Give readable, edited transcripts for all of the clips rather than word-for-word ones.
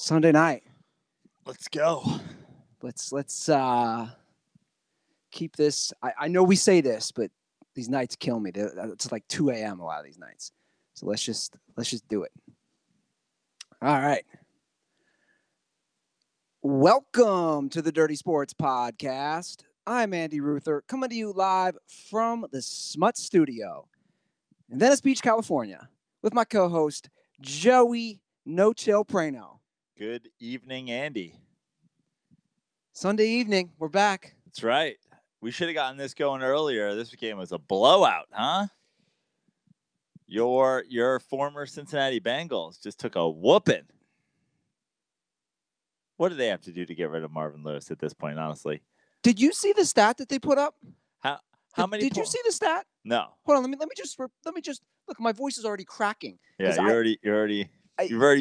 Sunday night. Let's go. Let's keep this. I know we say this, but these nights kill me. It's like 2 a.m. a lot of these nights. So let's just do it. All right. Welcome to the Dirty Sports Podcast. I'm Andy Ruther, coming to you live from the Smut Studio in Venice Beach, California, with my co-host, Joey No Chill Prano. Good evening, Andy. Sunday evening, we're back. That's right. We should have gotten this going earlier. This game was a blowout, huh? Your former Cincinnati Bengals just took a whooping. What do they have to do to get rid of Marvin Lewis at this point, honestly? Did you see the stat that they put up? How many? Did you see the stat? No. Hold on. Let me just look. My voice is already cracking. Yeah, you're already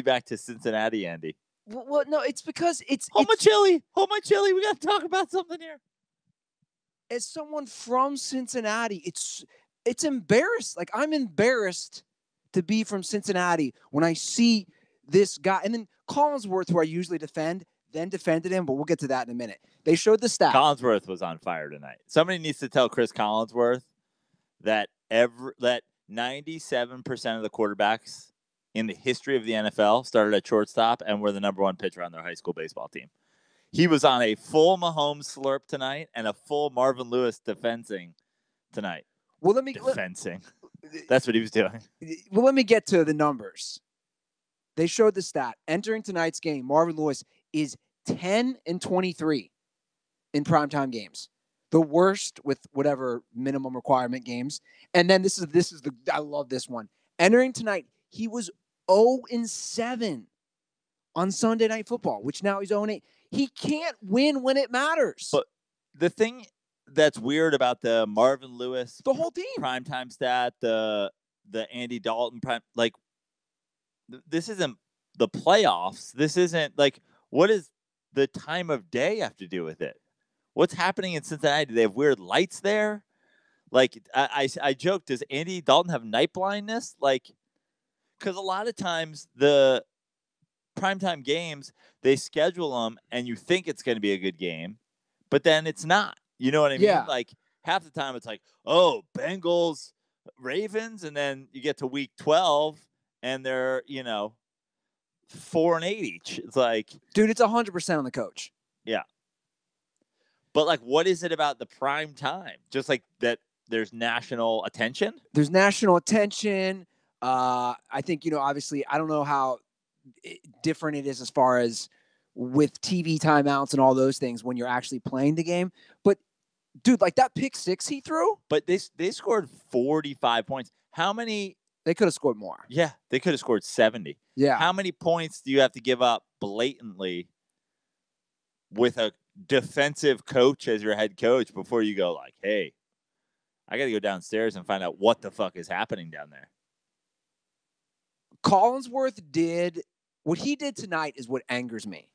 back to Cincinnati, Andy. Well, no, it's because Hold my chili. We got to talk about something here. As someone from Cincinnati, it's embarrassed. Like, I'm embarrassed to be from Cincinnati when I see this guy. And then Collinsworth, who I usually defended him, but we'll get to that in a minute. They showed the stat. Collinsworth was on fire tonight. Somebody needs to tell Chris Collinsworth that 97% of the quarterbacks in the history of the NFL started at shortstop and were the number one pitcher on their high school baseball team. He was on a full Mahomes slurp tonight and a full Marvin Lewis defensing tonight. Well, That's what he was doing. Well, let me get to the numbers. They showed the stat. Entering tonight's game, Marvin Lewis is 10-23 in primetime games. The worst with whatever minimum requirement games. And then I love this one. Entering tonight, he was 0-7 on Sunday Night Football, which now he's 0-8. He can't win when it matters. But the thing that's weird about the Marvin Lewis, the whole team primetime stat, the Andy Dalton prime, like, this isn't the playoffs. This isn't like, what does the time of day have to do with it? What's happening in Cincinnati? Do they have weird lights there? Like, I joked, does Andy Dalton have night blindness? Like, because a lot of times the primetime games, they schedule them and you think it's going to be a good game, but then it's not. You know what I mean? Yeah. Like, half the time it's like, oh, Bengals, Ravens, and then you get to week 12 and they're, 4-8 each. It's like, dude, it's 100% on the coach. Yeah. But, like, what is it about the prime time? Just like that there's national attention? There's national attention. I think, obviously, I don't know how different it is as far as with TV timeouts and all those things when you're actually playing the game. But, dude, like that pick six he threw. But they scored 45 points. How many? They could have scored more. Yeah, they could have scored 70. Yeah. How many points do you have to give up blatantly with a defensive coach as your head coach before you go like, hey, I got to go downstairs and find out what the fuck is happening down there? Collinsworth did what he did tonight is what angers me.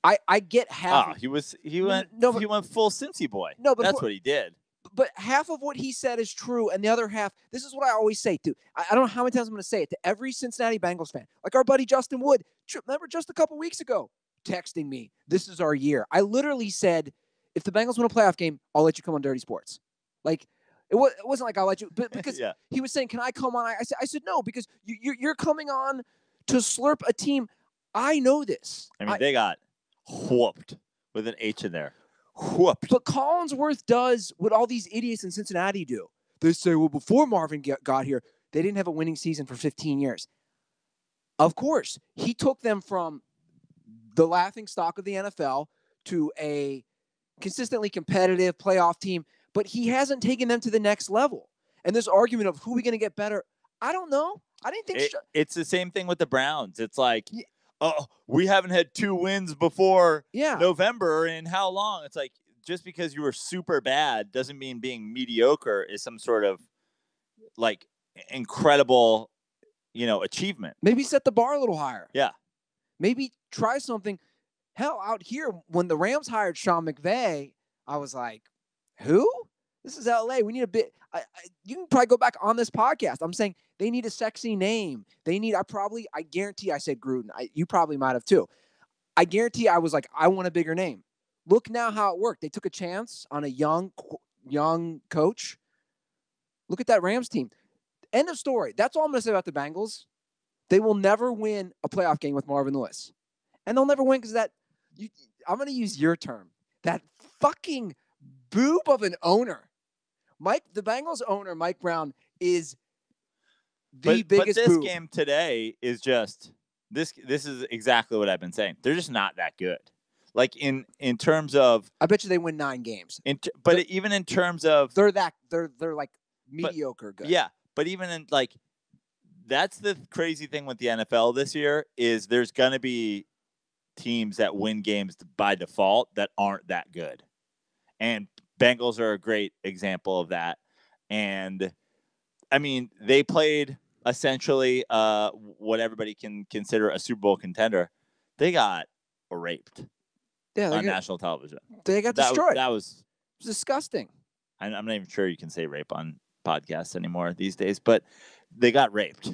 I get half. He went full Cincy boy. No, but that's what he did. But half of what he said is true, and the other half, this is what I always say to. I don't know how many times I'm going to say it to every Cincinnati Bengals fan, like our buddy Justin Wood. Remember just a couple weeks ago, texting me, "This is our year." I literally said, "If the Bengals win a playoff game, I'll let you come on Dirty Sports." Like. It wasn't like I'll let you, but because He was saying, "Can I come on?" I said no, because you're coming on to slurp a team. I know this. I mean, they got whooped with an H in there. Whooped. But Collinsworth does what all these idiots in Cincinnati do. They say, well, before Marvin got here, they didn't have a winning season for 15 years. Of course, he took them from the laughingstock of the NFL to a consistently competitive playoff team. But he hasn't taken them to the next level. And this argument of who are we going to get better, I don't know. I didn't think it's the same thing with the Browns. It's like, we haven't had 2 wins before November in how long? It's like, just because you were super bad doesn't mean being mediocre is some sort of like incredible, achievement. Maybe set the bar a little higher. Yeah. Maybe try something. Hell, out here, when the Rams hired Sean McVay, I was like, who? This is LA. We need a bit. You can probably go back on this podcast. I'm saying they need a sexy name. They need. I guarantee I said Gruden. You probably might have too. I guarantee I was like, I want a bigger name. Look now how it worked. They took a chance on a young coach. Look at that Rams team. End of story. That's all I'm going to say about the Bengals. They will never win a playoff game with Marvin Lewis. And they'll never win because I'm going to use your term. That fucking boob of an owner. The Bengals owner, Mike Brown, is the biggest But this boob. game today is just this is exactly what I've been saying. They're just not that good. Like in terms of, I bet you they win 9 games. Even in terms of, they're like mediocre good. Yeah, but even in like, that's the crazy thing with the NFL this year is there's gonna be teams that win games by default that aren't that good, and Bengals are a great example of that. And I mean, they played essentially what everybody can consider a Super Bowl contender. They got raped on national television. They got destroyed. That was disgusting. I'm not even sure you can say rape on podcasts anymore these days, but they got raped.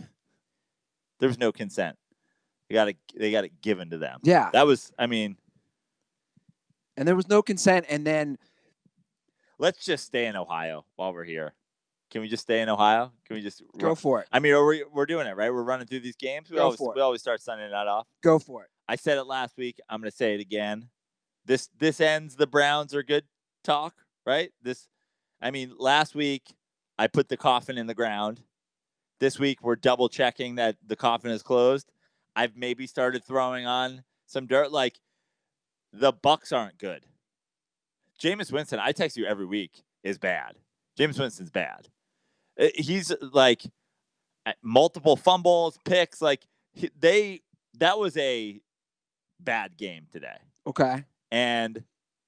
There was no consent. They got it given to them. Yeah. That was, I mean. And there was no consent, and then. Let's just stay in Ohio while we're here. Can we just stay in Ohio? Can we just go for it? I mean, we're doing it, right? We're running through these games. We always start Sunday night off. Go for it. I said it last week. I'm going to say it again. This ends the Browns are good talk, right? Last week I put the coffin in the ground. This week we're double checking that the coffin is closed. I've maybe started throwing on some dirt. Like, the Bucks aren't good. Jameis Winston, I text you every week, is bad. Jameis Winston's bad. He's like multiple fumbles, picks. Like, that was a bad game today. Okay. And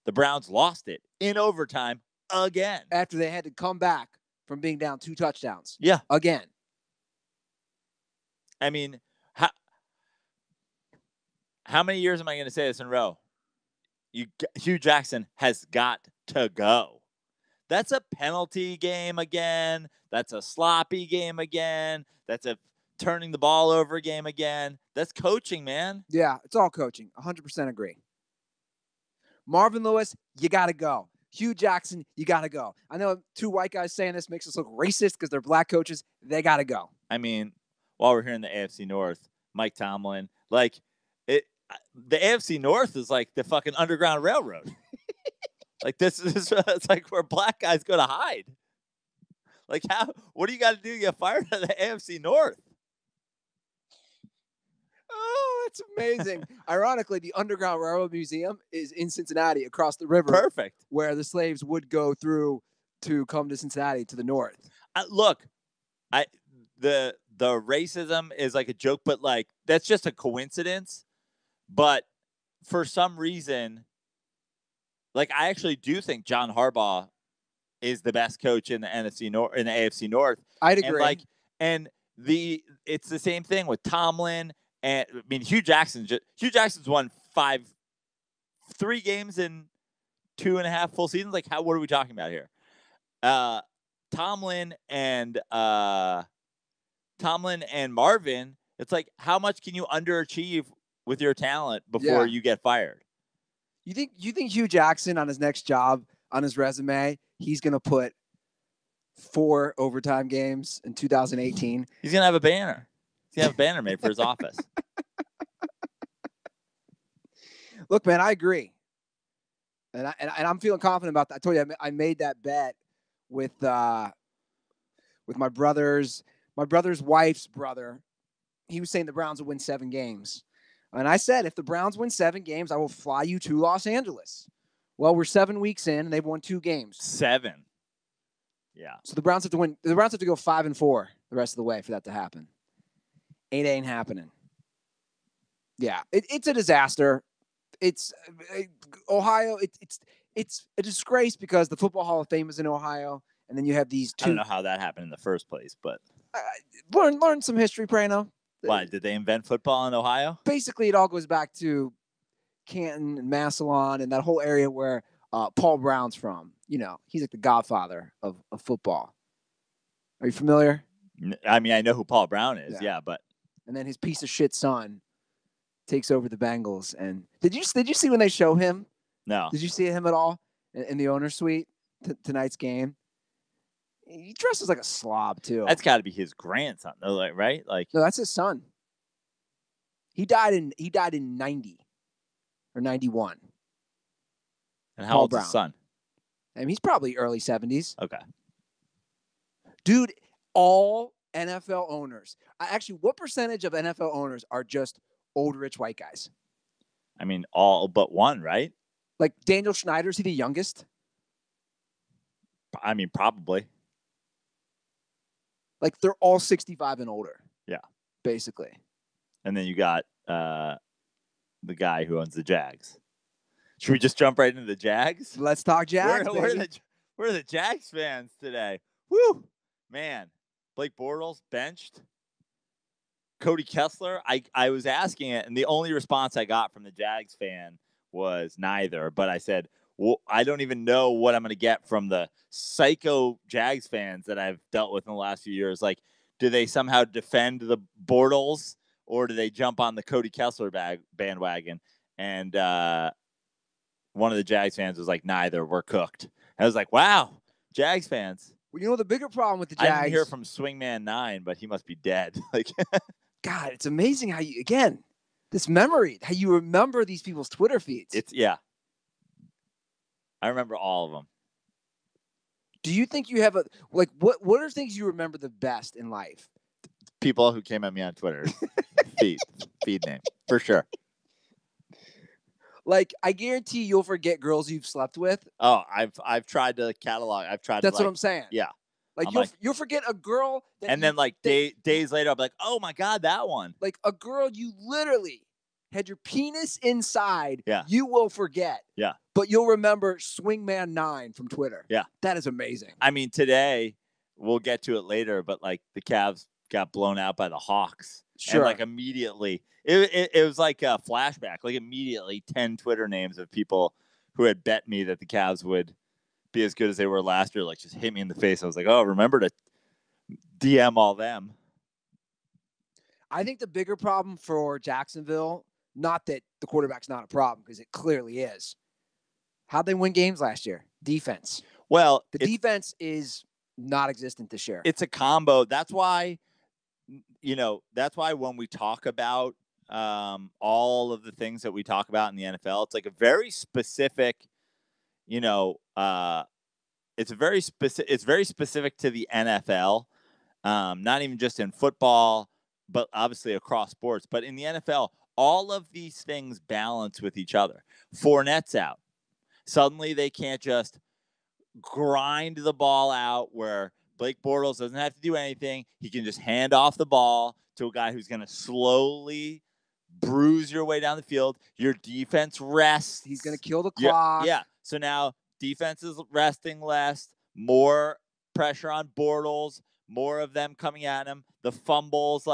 the Browns lost it in overtime again. After they had to come back from being down 2 touchdowns. Yeah. Again. I mean, how many years am I going to say this in a row? Hugh Jackson has got to go. That's a penalty game again. That's a sloppy game again. That's a turning the ball over game again. That's coaching, man. Yeah, it's all coaching. 100% agree. Marvin Lewis, you got to go. Hugh Jackson, you got to go. I know 2 white guys saying this makes us look racist because they're black coaches. They got to go. I mean, while we're here in the AFC North, Mike Tomlin, like, the AFC North is like the fucking Underground Railroad. Like, it's like where black guys go to hide. Like, what do you got to do to get fired out of the AFC North? Oh, that's amazing. Ironically, the Underground Railroad Museum is in Cincinnati across the river. Perfect. Where the slaves would go through to come to Cincinnati to the north. Look, the racism is like a joke, but like, that's just a coincidence. But for some reason, like, I actually do think John Harbaugh is the best coach in the NFC North, in the AFC North. I'd agree. It's the same thing with Tomlin, and I mean, Hugh Jackson's won 3 games in 2.5 full seasons. Like, what are we talking about here? Tomlin and Marvin. It's like, how much can you underachieve with your talent before you get fired? You think Hugh Jackson on his next job on his resume, he's going to put 4 overtime games in 2018? He's going to have a banner. He's going to have a banner made for his office. Look, man, I agree. And I'm feeling confident about that. I told you I made that bet with my brother's wife's brother. He was saying the Browns would win 7 games. And I said, if the Browns win 7 games, I will fly you to Los Angeles. Well, we're 7 weeks in, and they've won 2 games. 7. Yeah. So the Browns have to win. The Browns have to go 5-4 the rest of the way for that to happen. It ain't happening. Yeah, it's a disaster. It's Ohio. It's a disgrace because the Football Hall of Fame is in Ohio, and then you have these 2. I don't know how that happened in the first place, but learn some history, Prano. Why did they invent football in Ohio? Basically, it all goes back to Canton and Massillon and that whole area where Paul Brown's from. he's like the godfather of football. Are you familiar? I mean, I know who Paul Brown is. Yeah, but and then his piece of shit son takes over the Bengals. And did you see when they show him? No. Did you see him at all in the owner's suite tonight's game? He dresses like a slob too. That's got to be his grandson, though, right? Like, no, that's his son. He died in 90 or 91. And how old's his son? I mean, he's probably early 70s. Okay. Dude, all NFL owners. Actually, what percentage of NFL owners are just old rich white guys? I mean, all but one, right? Like Daniel Snyder, is he the youngest? I mean, probably. Like they're all 65 and older. Yeah. Basically. And then you got the guy who owns the Jags. Should we just jump right into the Jags? Let's talk Jags. We're the Jags fans today. Woo! Man. Blake Bortles benched. Cody Kessler, I was asking it, and the only response I got from the Jags fan was neither. But I said, well, I don't even know what I'm going to get from the psycho Jags fans that I've dealt with in the last few years. Like, do they somehow defend the Bortles, or do they jump on the Cody Kessler bandwagon? And one of the Jags fans was like, neither. We're cooked. And I was like, wow, Jags fans. Well, the bigger problem with the Jags. I didn't hear from Swingman 9, but he must be dead. Like, God, it's amazing how this memory, how you remember these people's Twitter feeds. I remember all of them. Do you think you have what are things you remember the best in life? People who came at me on Twitter. feed name, for sure. Like, I guarantee you'll forget girls you've slept with. Oh, I've tried to catalog. That's what I'm saying. Yeah. Like, you'll forget a girl. And then, like, days later, I'll be like, oh, my God, that one. Like, a girl you literally had your penis inside. Yeah. You will forget. Yeah. But you'll remember Swingman 9 from Twitter. Yeah. That is amazing. I mean, today, we'll get to it later, but, like, the Cavs got blown out by the Hawks. Sure. And, like, immediately, it was like a flashback. Like, immediately, 10 Twitter names of people who had bet me that the Cavs would be as good as they were last year, like, just hit me in the face. I was like, oh, remember to DM all them. I think the bigger problem for Jacksonville, not that the quarterback's not a problem, because it clearly is. How'd they win games last year? Defense. Well, the defense is not existent this year. It's a combo. That's why, when we talk about all of the things that we talk about in the NFL, it's like a very specific, it's very specific to the NFL, not even just in football, but obviously across sports. But in the NFL, all of these things balance with each other. Fournette's out. Suddenly they can't just grind the ball out where Blake Bortles doesn't have to do anything. He can just hand off the ball to a guy who's going to slowly bruise your way down the field. Your defense rests. He's going to kill the clock. Yeah. So now defense is resting less, more pressure on Bortles, more of them coming at him, the fumbles.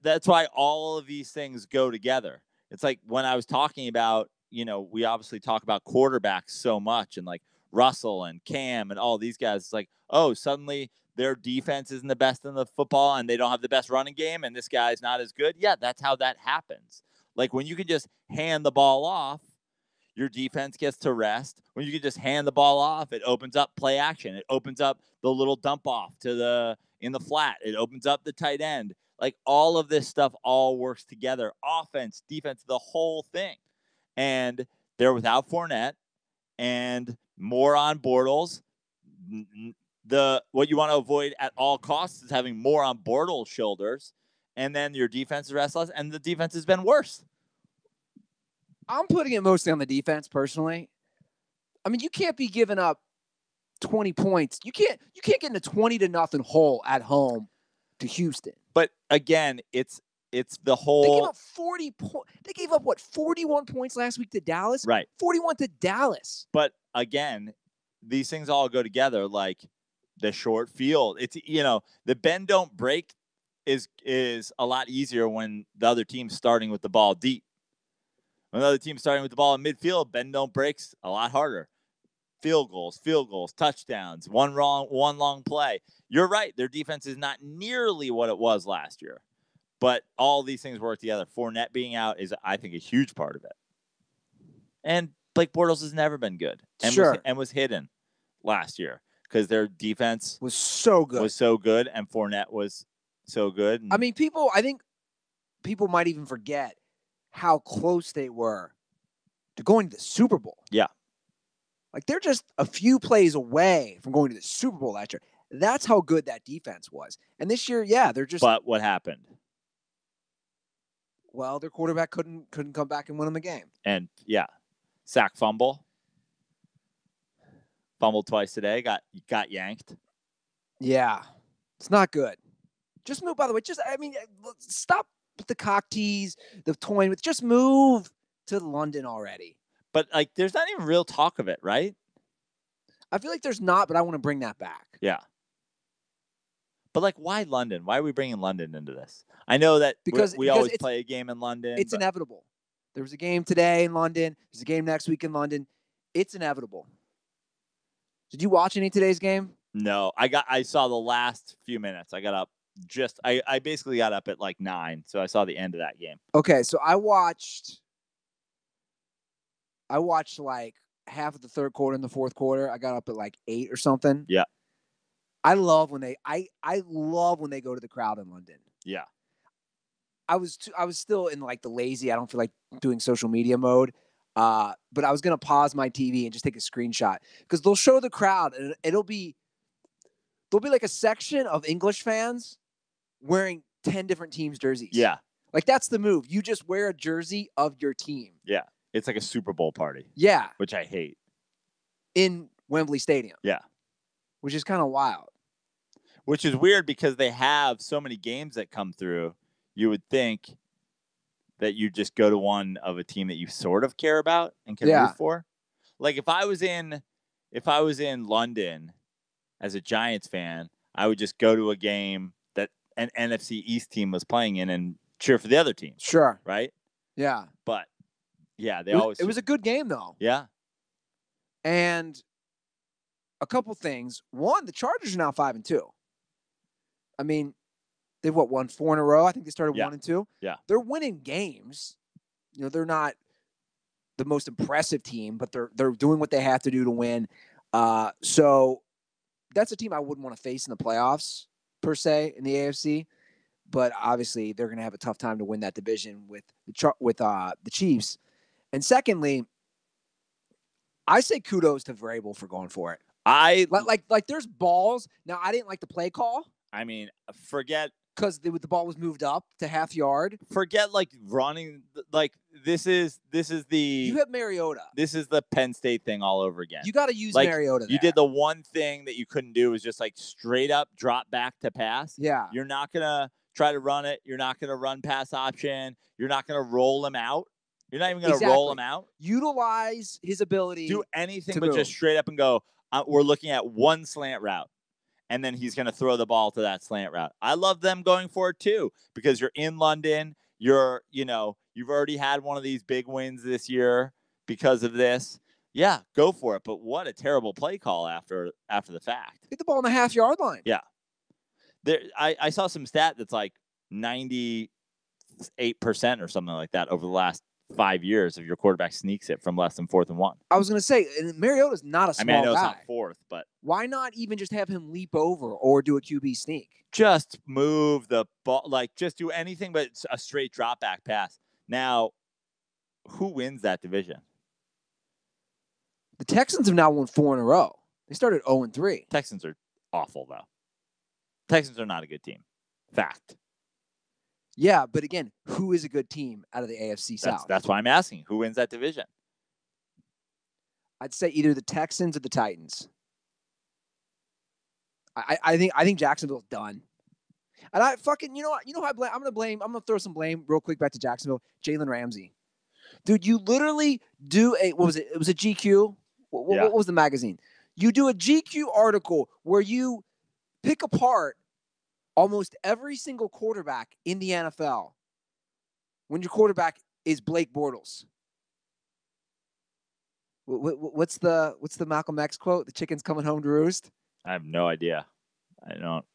That's why all of these things go together. It's like when I was talking about, we obviously talk about quarterbacks so much, and like Russell and Cam and all these guys. It's like, oh, suddenly their defense isn't the best in the football and they don't have the best running game and this guy's not as good. Yeah, that's how that happens. Like when you can just hand the ball off, your defense gets to rest. When you can just hand the ball off, it opens up play action. It opens up the little dump off in the flat. It opens up the tight end. Like all of this stuff all works together. Offense, defense, the whole thing. And they're without Fournette and more on Bortles. What you want to avoid at all costs is having more on Bortles' shoulders. And then your defense is restless, and the defense has been worse. I'm putting it mostly on the defense, personally. I mean, you can't be giving up 20 points. You can't get in a 20-0 hole at home to Houston. But again, it's the whole. They gave up 40 points. They gave up 41 points last week to Dallas. Right. 41 to Dallas. But again, these things all go together. Like the short field. It's the bend don't break is a lot easier when the other team's starting with the ball deep. When the other team's starting with the ball in midfield, bend don't break's a lot harder. field goals, touchdowns, one long play. You're right. Their defense is not nearly what it was last year. But all these things work together. Fournette being out is, I think, a huge part of it. And Blake Bortles has never been good. And was hidden last year because their defense was so good. And Fournette was so good. I mean, I think people might even forget how close they were to going to the Super Bowl. Yeah. Like, they're just a few plays away from going to the Super Bowl last year. That's how good that defense was. And this year, they're just... But what happened? Well, their quarterback couldn't come back and win them a game. And, sack fumble. Fumbled twice today. Got yanked. Yeah. It's not good. Just move, by the way. Stop with the cock tease, the toying with. Just move to London already. But, there's not even real talk of it, right? I feel like there's not, but I want to bring that back. Yeah. But, why London? Why are we bringing London into this? I know that because we always play a game in London. It's inevitable. There was a game today in London. There's a game next week in London. It's inevitable. Did you watch any of today's game? No. I saw the last few minutes. I got up I basically got up at 9, so I saw the end of that game. Okay, so I watched half of the third quarter and the fourth quarter. I got up at 8 or something. Yeah. I love when they love when they go to the crowd in London. Yeah. I was still in the lazy, I don't feel like doing social media mode. But I was going to pause my TV and just take a screenshot because they'll show the crowd and there'll be a section of English fans wearing 10 different teams' jerseys. Yeah. That's the move. You just wear a jersey of your team. Yeah. It's like a Super Bowl party. Yeah. Which I hate. In Wembley Stadium. Yeah. Which is kind of wild. Which is weird because they have so many games that come through. You would think that you just go to one of a team that you sort of care about and can root for. If I was in London as a Giants fan, I would just go to a game that an NFC East team was playing in and cheer for the other team. Sure. Right? Yeah. But it was a good game though. Yeah. And a couple things. One, the Chargers are now 5-2. I mean, they've won 4 in a row. I think they started 1-2. Yeah. They're winning games. They're not the most impressive team, but they're doing what they have to do to win. So that's a team I wouldn't want to face in the playoffs per se in the AFC. But obviously they're going to have a tough time to win that division with the Chiefs. And secondly, I say kudos to Vrabel for going for it. There's balls. Now, I didn't like the play call. I mean, forget because the ball was moved up to half yard. Forget running. This is the you have Mariota. This is the Penn State thing all over again. You got to use Mariota. You did the one thing that you couldn't do was just straight up drop back to pass. Yeah, you're not gonna try to run it. You're not gonna run pass option. You're not gonna roll him out. You're not even gonna roll him out. Utilize his ability. Do anything but just straight up and go. We're looking at one slant route. And then he's going to throw the ball to that slant route. I love them going for it too, because you're in London. You've already had one of these big wins this year because of this. Yeah, go for it. But what a terrible play call after the fact. Get the ball on the half-yard line. Yeah. I saw some stat that's 98% or something like that over the last 5 years of your quarterback sneaks it from less than 4th and 1. I was going to say, and Mariota's not a small guy. I know it's not 4th, but why not even just have him leap over or do a QB sneak? Just move the ball, just do anything but a straight drop back pass. Now, who wins that division? The Texans have now won 4 in a row. They started 0-3. Texans are awful, though. Texans are not a good team. Fact. Yeah, but again, who is a good team out of the AFC South? That's why I'm asking. Who wins that division? I'd say either the Texans or the Titans. I think Jacksonville's done. And I'm gonna throw some blame real quick back to Jacksonville. Jalen Ramsey. Dude, you literally do what was it? It was a GQ. What was the magazine? You do a GQ article where you pick apart almost every single quarterback in the NFL when your quarterback is Blake Bortles. What's the Malcolm X quote? The chicken's coming home to roost. I have no idea. You're not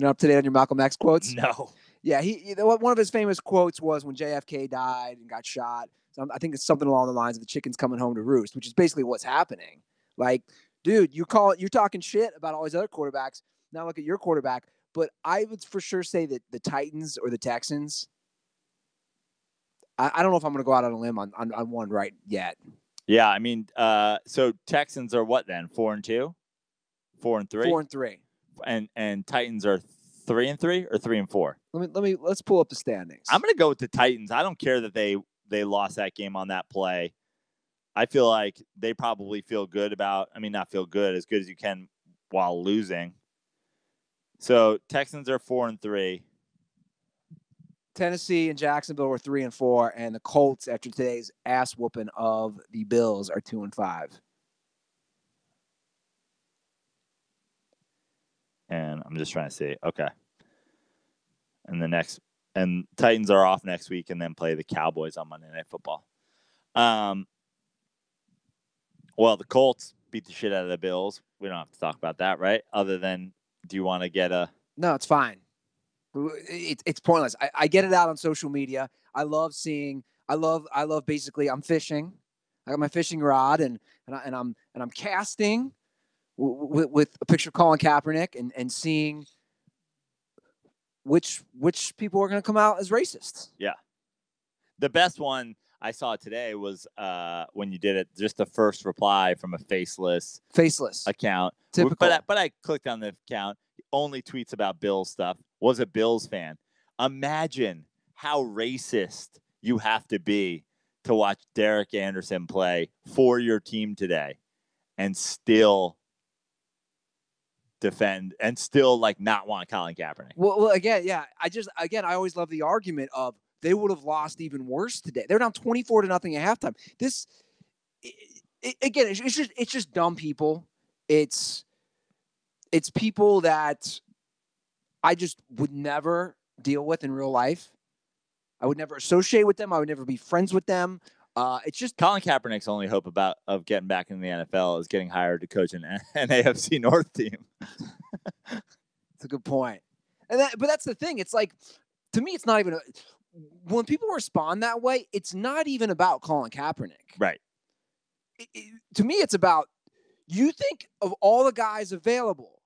up to date on your Malcolm X quotes? No. Yeah, one of his famous quotes was when JFK died and got shot. So I think it's something along the lines of the chicken's coming home to roost, which is basically what's happening. Like, dude, you're talking shit about all these other quarterbacks. Now look at your quarterback. But I would for sure say that the Titans or the Texans. I don't know if I'm going to go out on a limb on one right yet. Yeah, so Texans are what then? 4-2, 4-3, 4-3, and Titans are 3-3 or 3-4. Let's pull up the standings. I'm going to go with the Titans. I don't care that they lost that game on that play. I feel like they probably feel good about. Not feel good, as good as you can while losing. So Texans are 4-3. Tennessee and Jacksonville were 3-4, and the Colts, after today's ass whooping of the Bills, are 2-5. And I'm just trying to see. Okay. And Titans are off next week, and then play the Cowboys on Monday Night Football. Well, the Colts beat the shit out of the Bills. We don't have to talk about that, right? Other than, do you want to get a? No, it's fine. It's pointless. I get it out on social media. I love basically I'm fishing. I got my fishing rod and I'm casting with a picture of Colin Kaepernick and seeing which people are going to come out as racists. Yeah. The best one I saw today was when you did it, just the first reply from a faceless account. Typical. But I clicked on the account. He only tweets about Bills stuff. Was a Bills fan. Imagine how racist you have to be to watch Derek Anderson play for your team today and still defend and still not want Colin Kaepernick. Well, again, yeah. I always love the argument of they would have lost even worse today. They're down 24-0 at halftime. It's just dumb people. It's people that I just would never deal with in real life. I would never associate with them. I would never be friends with them. It's just Colin Kaepernick's only hope of getting back in the NFL is getting hired to coach an AFC North team. That's a good point. But that's the thing. It's like, to me, it's not even when people respond that way, it's not even about Colin Kaepernick. Right. To me, it's about, you think of all the guys available,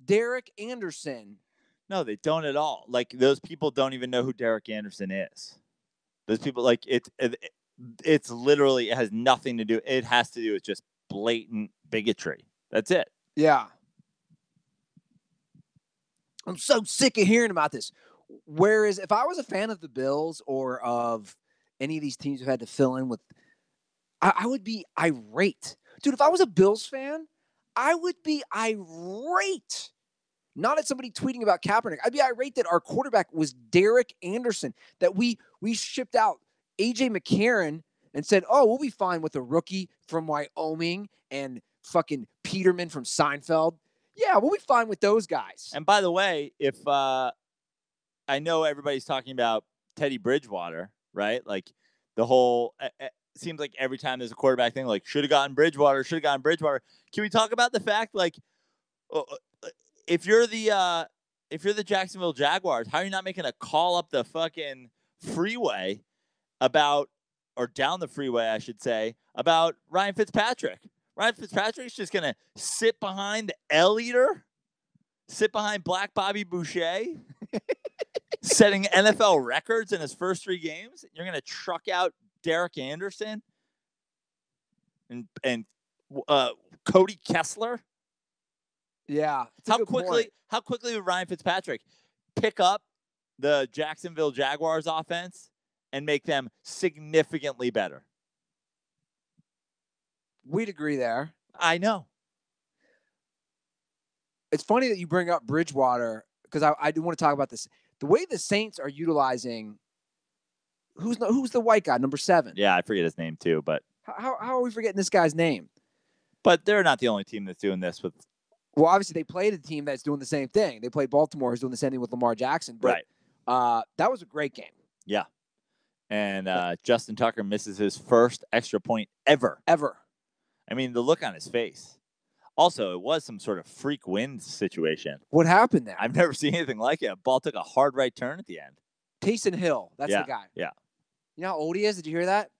Derek Anderson. No, they don't at all. Those people don't even know who Derek Anderson is. Those people, it's literally, it has nothing to do. It has to do with just blatant bigotry. That's it. Yeah. I'm so sick of hearing about this. Whereas if I was a fan of the Bills or of any of these teams who had to fill in with, I would be irate. Dude, if I was a Bills fan, I would be irate. Not at somebody tweeting about Kaepernick. I'd be irate that our quarterback was Derek Anderson, that we shipped out A.J. McCarron and said, oh, we'll be fine with a rookie from Wyoming and fucking Peterman from Seinfeld. Yeah, we'll be fine with those guys. And by the way, if I know everybody's talking about Teddy Bridgewater, right? The whole seems like every time there's a quarterback thing, should have gotten Bridgewater. Can we talk about the fact, if you're the Jacksonville Jaguars, how are you not making a call up the fucking freeway down the freeway, I should say, about Ryan Fitzpatrick? Ryan Fitzpatrick's just going to sit behind the L Eater, sit behind Black Bobby Boucher, setting NFL records in his first 3 games. You're going to truck out Derek Anderson and Cody Kessler. Yeah. How quickly would Ryan Fitzpatrick pick up the Jacksonville Jaguars offense and make them significantly better? We'd agree there. I know. It's funny that you bring up Bridgewater because I do want to talk about this. The way the Saints are utilizing who's the white guy, number 7? Yeah, I forget his name too, but how are we forgetting this guy's name? But they're not the only team that's doing this with. Well, obviously they played a team that's doing the same thing. They played Baltimore, who's doing the same thing with Lamar Jackson. But, right. That was a great game. Yeah. And Justin Tucker misses his first extra point ever. I mean, the look on his face. Also, it was some sort of freak wind situation. What happened there? I've never seen anything like it. Ball took a hard right turn at the end. Taysom Hill, that's the guy. Yeah. You know how old he is? Did you hear that?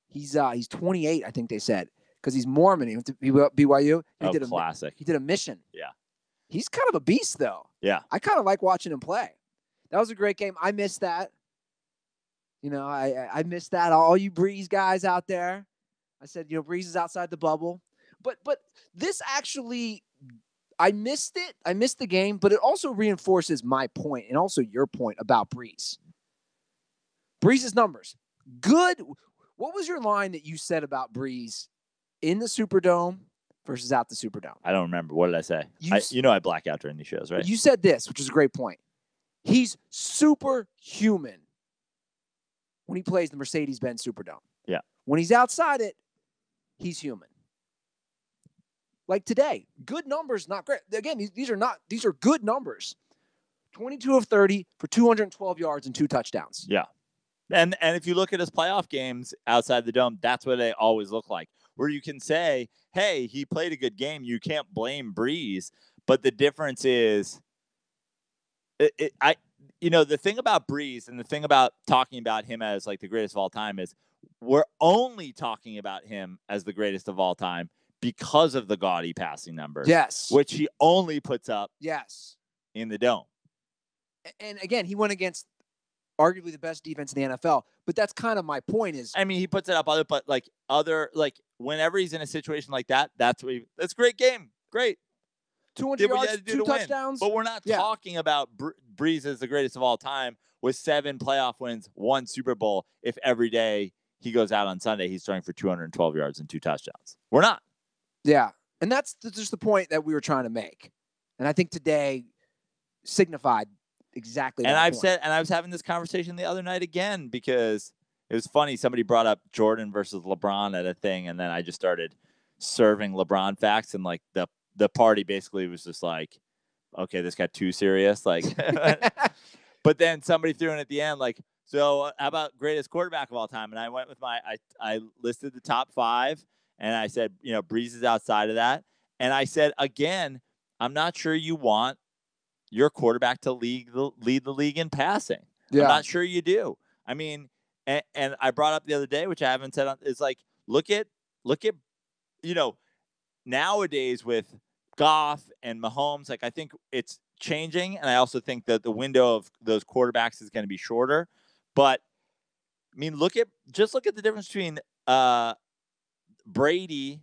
He's 28, I think they said, because he's Mormon. He went to BYU. Classic. He did a mission. Yeah. He's kind of a beast, though. Yeah. I kind of like watching him play. That was a great game. I missed that. You know, I missed that. All you Brees guys out there. I said, Brees is outside the bubble. But this actually, I missed it. I missed the game, but it also reinforces my point and also your point about Brees. Brees' numbers. Good. What was your line that you said about Brees in the Superdome versus out the Superdome? I don't remember. What did I say? I black out during these shows, right? You said this, which is a great point. He's superhuman when he plays the Mercedes-Benz Superdome. Yeah. When he's outside it, he's human. Like today, good numbers, not great. Again, these are good numbers. 22 of 30 for 212 yards and 2 touchdowns. Yeah. And if you look at his playoff games outside the dome, that's what they always look like. Where you can say, hey, he played a good game. You can't blame Brees. But the difference is, the thing about Brees and the thing about talking about him as like the greatest of all time is we're only talking about him as the greatest of all time because of the gaudy passing numbers. Yes. Which he only puts up in the dome. And again, he went against arguably the best defense in the NFL. But that's kind of my point is. I mean, he puts it up whenever he's in a situation like that, that's a great game. Great. 200 yards, 2 touchdowns. But we're not talking about Brees as the greatest of all time with 7 playoff wins, 1 Super Bowl. If every day he goes out on Sunday, he's throwing for 212 yards and 2 touchdowns. We're not. Yeah. And that's just the point that we were trying to make. And I think today signified exactly that point. I was having this conversation the other night again because it was funny. Somebody brought up Jordan versus LeBron at a thing, and then I just started serving LeBron facts, and like the party basically was just like, okay, this got too serious. Like, but then somebody threw in at the end, like, so how about greatest quarterback of all time? And I went with I listed the top 5, and I said, Brees is outside of that. And I said, again, I'm not sure you want your quarterback to lead the league in passing. Yeah. I'm not sure you do. I mean, and I brought up the other day, which I haven't said on, is like, look at, nowadays with Goff and Mahomes, like I think it's changing. And I also think that the window of those quarterbacks is going to be shorter. But I mean, look at the difference between Brady,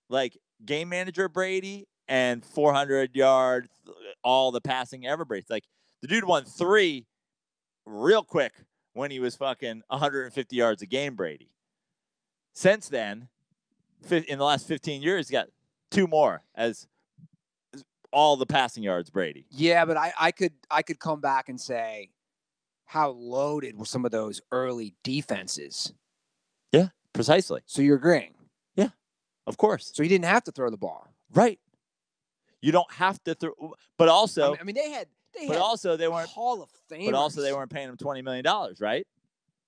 like game manager Brady, and 400 yards, all the passing ever Brady. Like the dude won 3 real quick when he was fucking 150 yards a game Brady. Since then, in the last 15 years, he got 2 more as all the passing yards Brady. Yeah, but I could come back and say how loaded were some of those early defenses. Yeah, precisely. So you're agreeing? Yeah, of course. So you didn't have to throw the ball. Right. You don't have to throw, but also, I mean, they weren't Hall of Famers. But also, they weren't paying him $20 million, right?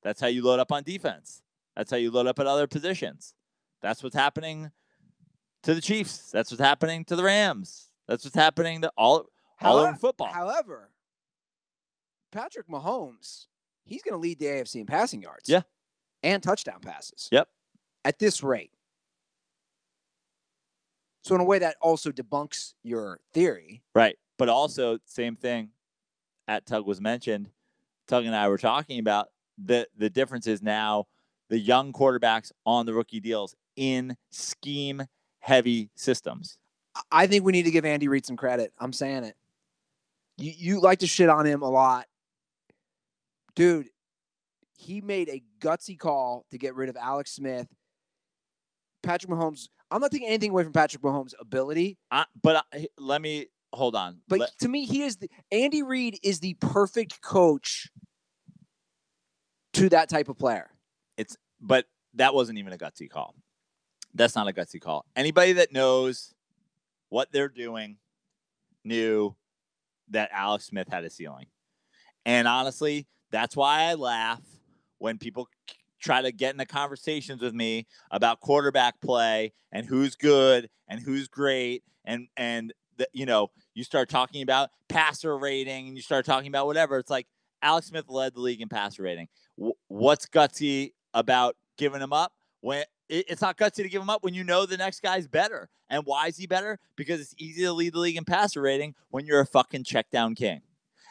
That's how you load up on defense. That's how you load up at other positions. That's what's happening to the Chiefs. That's what's happening to the Rams. That's what's happening to all over football. However, Patrick Mahomes, he's going to lead the AFC in passing yards. Yeah. And touchdown passes. Yep. At this rate. So in a way that also debunks your theory. Right. But also, same thing Tug was mentioned. Tug and I were talking about the difference is now the young quarterbacks on the rookie deals in scheme-heavy systems. I think we need to give Andy Reid some credit. I'm saying it. You like to shit on him a lot. Dude, he made a gutsy call to get rid of Alex Smith. Patrick Mahomes, I'm not taking anything away from Patrick Mahomes' ability. Let me hold on. But to me, Andy Reid is the perfect coach to that type of player. But that wasn't even a gutsy call. That's not a gutsy call. Anybody that knows what they're doing knew that Alex Smith had a ceiling. And honestly, that's why I laugh when people try to get into conversations with me about quarterback play and who's good and who's great. You start talking about passer rating and you start talking about whatever. It's like Alex Smith led the league in passer rating. What's gutsy about giving him up? When it's not gutsy to give him up when you know the next guy's better. And why is he better? Because it's easy to lead the league in passer rating when you're a fucking check down king.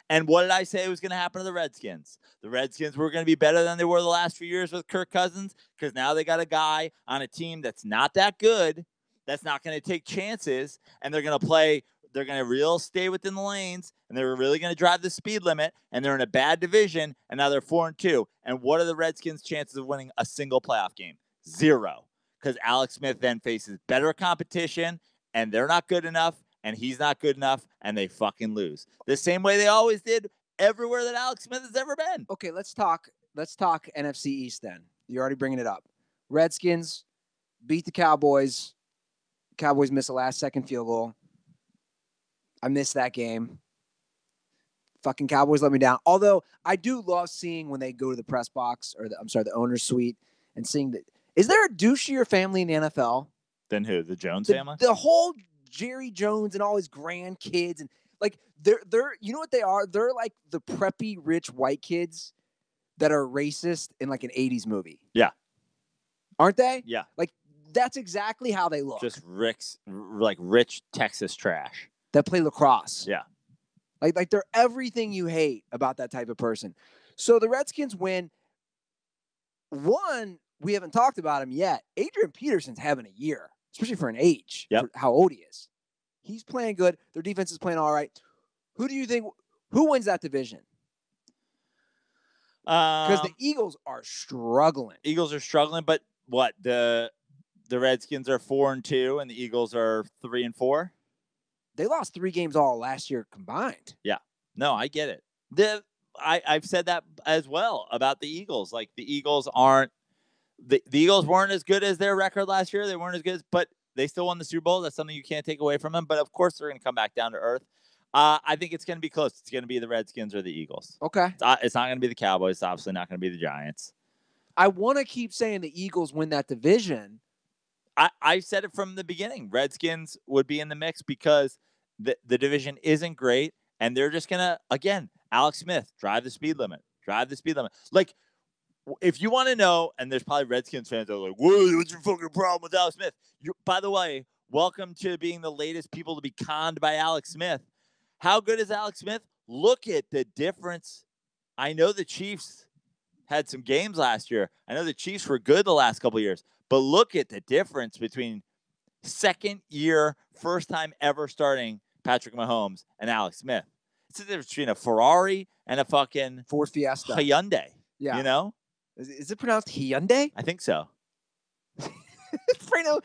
And what did I say was going to happen to the Redskins? The Redskins were going to be better than they were the last few years with Kirk Cousins because now they got a guy on a team that's not that good, that's not going to take chances, and they're going to play. They're going to stay within the lanes, and they're really going to drive the speed limit, and they're in a bad division, and now they're 4-2. And what are the Redskins' chances of winning a single playoff game? 0. Because Alex Smith then faces better competition, and they're not good enough, and he's not good enough, and they fucking lose. The same way they always did everywhere that Alex Smith has ever been. Okay, let's talk NFC East then. You're already bringing it up. Redskins beat the Cowboys. Cowboys missed a last-second field goal. I missed that game. Fucking Cowboys let me down. Although I do love seeing when they go to the press box or the owner's suite and seeing that. Is there a douchier family in the NFL? Then who? The Jones family? The whole Jerry Jones and all his grandkids and like they're you know what they are? They're like the preppy rich white kids that are racist in like an 80s movie. Yeah. Aren't they? Yeah. Like that's exactly how they look. Just rich Texas trash. That play lacrosse. Yeah. Like they're everything you hate about that type of person. So the Redskins win. One, we haven't talked about him yet. Adrian Peterson's having a year, especially for an age, for how old he is. He's playing good. Their defense is playing all right. Who do you think who wins that division? Because the Eagles are struggling. Eagles are struggling, but what? The Redskins are 4-2 and the Eagles are 3-4. They lost 3 games all last year combined. Yeah. No, I get it. I've said that as well about the Eagles. Like the Eagles aren't the Eagles weren't as good as their record last year. They weren't as good, but they still won the Super Bowl. That's something you can't take away from them. But of course, they're going to come back down to earth. I think it's going to be close. It's going to be the Redskins or the Eagles. Okay. It's not going to be the Cowboys. It's obviously not going to be the Giants. I want to keep saying the Eagles win that division. I said it from the beginning. Redskins would be in the mix because the division isn't great, and they're just going to, again, Alex Smith, drive the speed limit. Like, if you want to know, and there's probably Redskins fans that are like, whoa, what's your fucking problem with Alex Smith? By the way, welcome to being the latest people to be conned by Alex Smith. How good is Alex Smith? Look at the difference. I know the Chiefs had some games last year. I know the Chiefs were good the last couple of years. But look at the difference between second year, first time ever starting Patrick Mahomes and Alex Smith. It's the difference between a Ferrari and a fucking Ford Fiesta. Hyundai. Yeah. You know? Is it pronounced Hyundai? I think so. Freno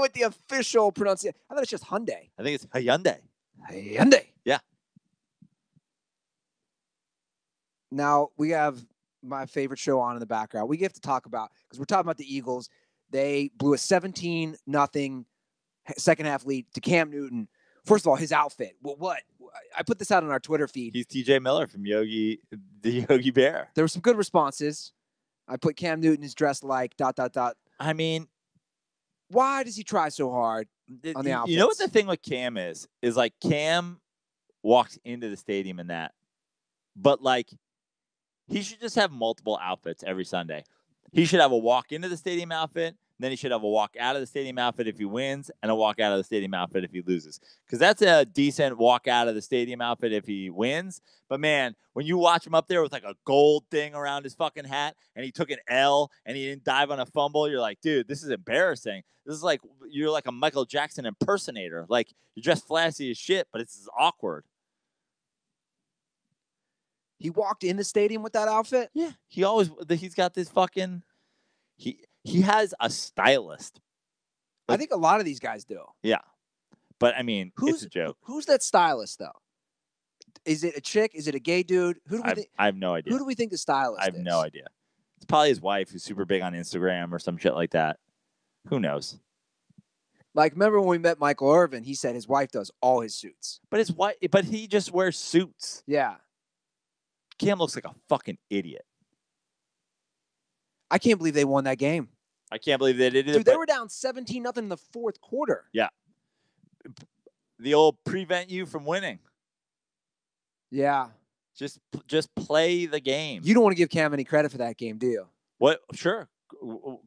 with the official pronunciation. I thought it's just Hyundai. I think it's Hyundai. Hyundai. Yeah. Now we have my favorite show on in the background. We have to talk about, because we're talking about the Eagles. They blew a 17-0 second half lead to Cam Newton. First of all, his outfit. Well, what? I put this out on our Twitter feed. He's TJ Miller from the Yogi Bear. There were some good responses. I put Cam Newton is dressed like ... I mean, why does he try so hard on the outfits? You know what the thing with Cam is like Cam walks into the stadium in that, but like he should just have multiple outfits every Sunday. He should have a walk into the stadium outfit. Then he should have a walk out of the stadium outfit if he wins and a walk out of the stadium outfit if he loses. Because that's a decent walk out of the stadium outfit if he wins. But, man, when you watch him up there with like a gold thing around his fucking hat and he took an L and he didn't dive on a fumble, you're like, dude, this is embarrassing. This is like you're like a Michael Jackson impersonator. Like you're just flashy as shit, but it's awkward. He walked in the stadium with that outfit? Yeah. He's got this fucking he has a stylist. I think a lot of these guys do. Yeah. But I mean, it's a joke. Who's that stylist though? Is it a chick? Is it a gay dude? Who do we think? I have no idea. Who do we think the stylist is? I have no idea. It's probably his wife who's super big on Instagram or some shit like that. Who knows? Like, remember when we met Michael Irvin, he said his wife does all his suits. But he just wears suits. Yeah. Cam looks like a fucking idiot. I can't believe they won that game. I can't believe they did it. Dude, they were down 17-0 in the fourth quarter. Yeah. The old prevent you from winning. Yeah. Just play the game. You don't want to give Cam any credit for that game, do you? What? Sure.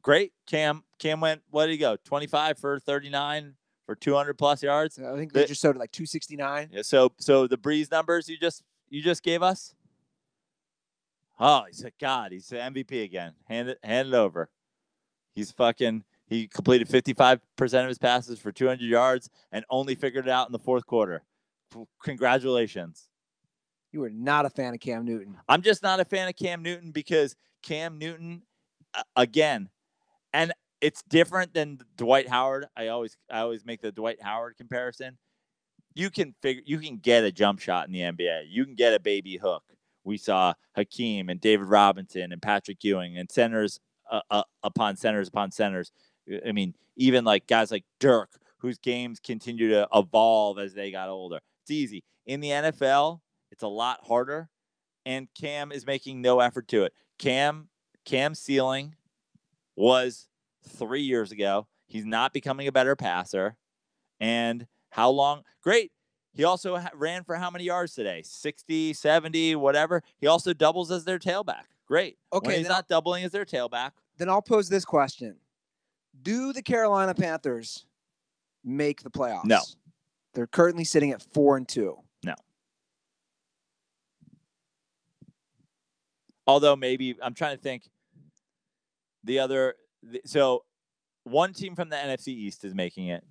Great. Cam went, what did he go? 25 for 39 for 200+ yards. I think they just showed it like 269. Yeah, so the Brees numbers you just gave us? Oh, he's the MVP again. Hand it over. He completed 55% of his passes for 200 yards and only figured it out in the fourth quarter. Congratulations. You were not a fan of Cam Newton. I'm just not a fan of Cam Newton because Cam Newton, again, and it's different than Dwight Howard. I always make the Dwight Howard comparison. You can get a jump shot in the NBA. You can get a baby hook. We saw Hakeem and David Robinson and Patrick Ewing and centers upon centers upon centers. I mean, even like guys like Dirk, whose games continue to evolve as they got older. It's easy. In the NFL, it's a lot harder, and Cam is making no effort to it. Cam's ceiling was 3 years ago. He's not becoming a better passer. And how long? Great. He also ran for how many yards today? 60, 70, whatever. He also doubles as their tailback. Great. Okay. When he's not doubling as their tailback. Then I'll pose this question. Do the Carolina Panthers make the playoffs? No. They're currently sitting at 4-2. No. Although maybe, I'm trying to think. So one team from the NFC East is making it.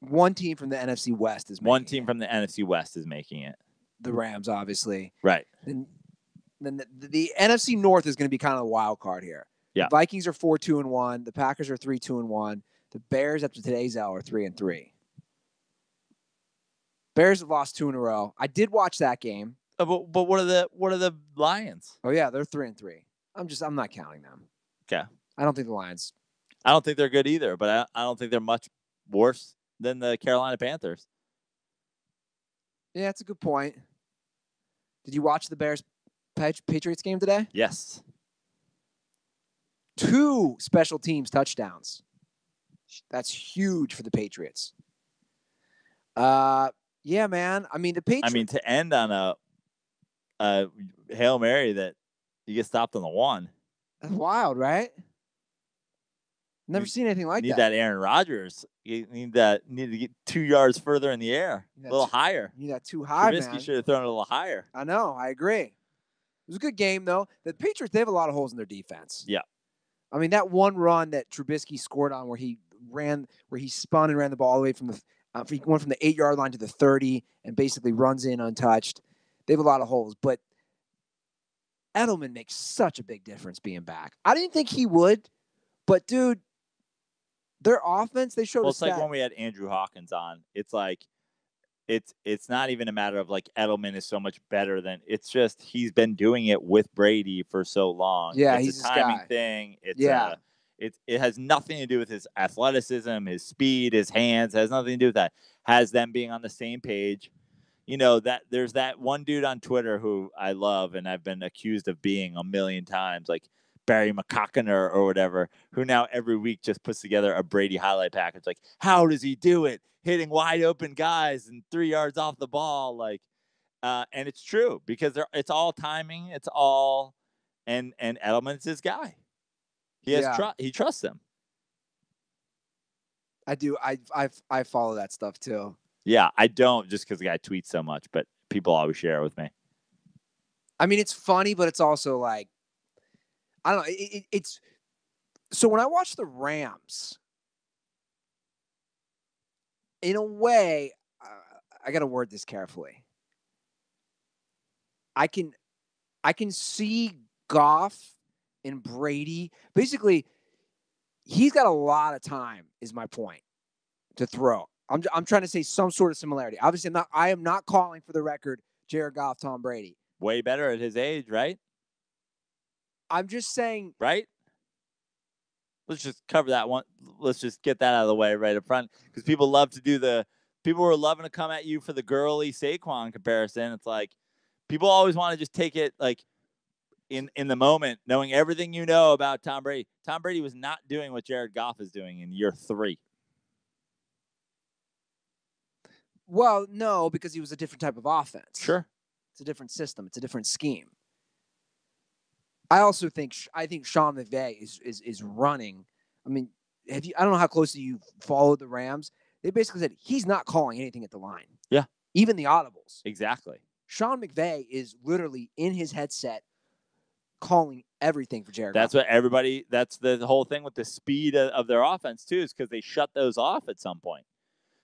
One team from the NFC West is making it. One team from the NFC West is making it. The Rams, obviously. Right. Then the NFC North is going to be kind of a wild card here. Yeah. The Vikings are 4-2-1. The Packers are 3-2-1. The Bears, after today's L, are 3-3. Bears have lost 2 in a row. I did watch that game. But what are the Lions? Oh yeah, they're 3-3. I'm not counting them. Okay. I don't think the Lions. I don't think they're good either, but I don't think they're much worse than the Carolina Panthers. Yeah, that's a good point. Did you watch the Bears Patriots game today? Yes. 2 special teams touchdowns. That's huge for the Patriots. Yeah, man. I mean, the Patriots. I mean, to end on a Hail Mary that you get stopped on the 1. That's wild, right? Never seen anything like that. Need that Aaron Rodgers. You need to get 2 yards further in the air, a little higher. You need that too high, Trubisky man. should have thrown it a little higher. I know. I agree. It was a good game, though. The Patriots, they have a lot of holes in their defense. Yeah. I mean, that one run that Trubisky scored on where he spun and ran the ball all the way from he went from the 8-yard line to the 30 and basically runs in untouched. They have a lot of holes, but Edelman makes such a big difference being back. I didn't think he would, but dude, their offense, they showed Well, it's like when we had Andrew Hawkins on. It's like it's not even a matter of like Edelman is so much better than it's just he's been doing it with Brady for so long. Yeah, it's he's a timing thing. It has nothing to do with his athleticism, his speed, his hands. It has nothing to do with that. Has them being on the same page. You know, that there's that one dude on Twitter who I love and I've been accused of being a million times, like Barry McCockiner or whatever, who now every week just puts together a Brady highlight package. Like, how does he do it? Hitting wide open guys and 3 yards off the ball. Like, and it's true because it's all timing. It's all, and Edelman's his guy. He trusts him. I do. I follow that stuff too. Yeah, I don't just because the guy tweets so much, but people always share it with me. I mean, it's funny, but it's also like, I don't know. It's so when I watch the Rams, in a way, I got to word this carefully. I can see Goff and Brady. Basically, he's got a lot of time, is my point, to throw. I'm trying to say some sort of similarity. Obviously, I am not calling for the record Jared Goff, Tom Brady. Way better at his age, right? I'm just saying. Right? Let's just cover that one. Let's just get that out of the way right up front. Because people love to do people were loving to come at you for the girly Saquon comparison. It's like, people always want to just take it like, in the moment, knowing everything you know about Tom Brady was not doing what Jared Goff is doing in year 3. Well, no, because he was a different type of offense. Sure. It's a different system. It's a different scheme. I also think Sean McVay is running. I mean, I don't know how closely you followed the Rams. They basically said he's not calling anything at the line. Yeah. Even the audibles. Exactly. Sean McVay is literally in his headset calling everything for Jared That's Goff. that's the whole thing with the speed of their offense too, is because they shut those off at some point.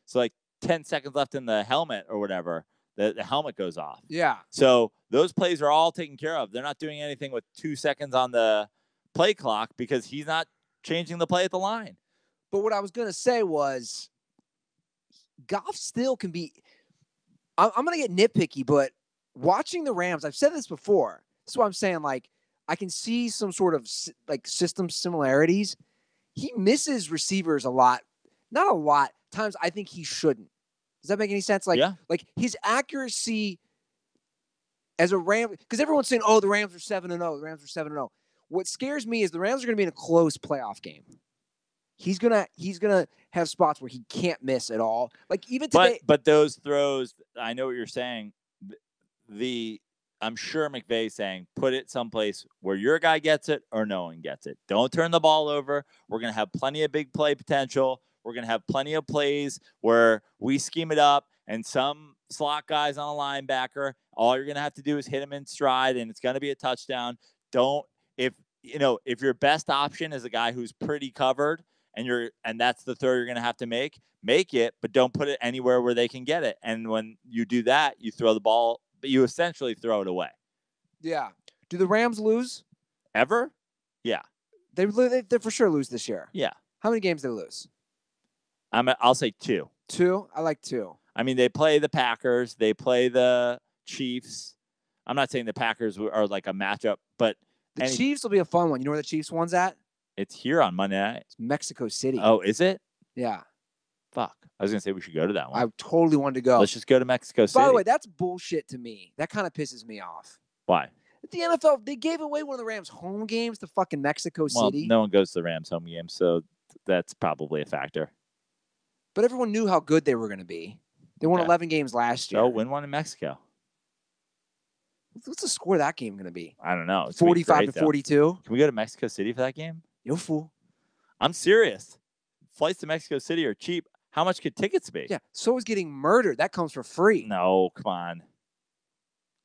So like 10 seconds left in the helmet or whatever, the helmet goes off. Yeah. So those plays are all taken care of. They're not doing anything with 2 seconds on the play clock because he's not changing the play at the line. But what I was going to say was Goff still can be – I'm going to get nitpicky, but watching the Rams, I've said this before. That's why I'm saying, like, I can see some sort of, like, system similarities. He misses receivers a lot. Not a lot. Times I think he shouldn't. Does that make any sense? Like, yeah. Like his accuracy as a Ram, because everyone's saying, oh, the Rams are 7-0. The Rams are 7-0. What scares me is the Rams are going to be in a close playoff game. He's gonna have spots where he can't miss at all. Like even today. But those throws, I know what you're saying. I'm sure McVay's saying, put it someplace where your guy gets it or no one gets it. Don't turn the ball over. We're going to have plenty of big play potential. We're going to have plenty of plays where we scheme it up and some slot guys on a linebacker. All you're going to have to do is hit him in stride and it's going to be a touchdown. If your best option is a guy who's pretty covered and that's the throw you're going to have to make it, but don't put it anywhere where they can get it. And when you do that, you throw the ball, but you essentially throw it away. Yeah. Do the Rams lose? Ever? Yeah. They for sure lose this year. Yeah. How many games did they lose? I'll say 2. 2? I like 2. I mean, they play the Packers. They play the Chiefs. I'm not saying the Packers are like a matchup, but the Chiefs will be a fun one. You know where the Chiefs one's at? It's here on Monday night. It's Mexico City. Oh, is it? Yeah. Fuck. I was going to say we should go to that one. I totally wanted to go. Let's just go to Mexico City. By the way, that's bullshit to me. That kind of pisses me off. Why? The NFL, they gave away one of the Rams' home games to fucking Mexico City. No one goes to the Rams' home games, so that's probably a factor. But everyone knew how good they were going to be. They won 11 games last year. So win one in Mexico. What's the score of that game going to be? I don't know. 45-42? Can we go to Mexico City for that game? Yo, fool. I'm serious. Flights to Mexico City are cheap. How much could tickets be? Yeah, so is getting murdered. That comes for free. No, come on.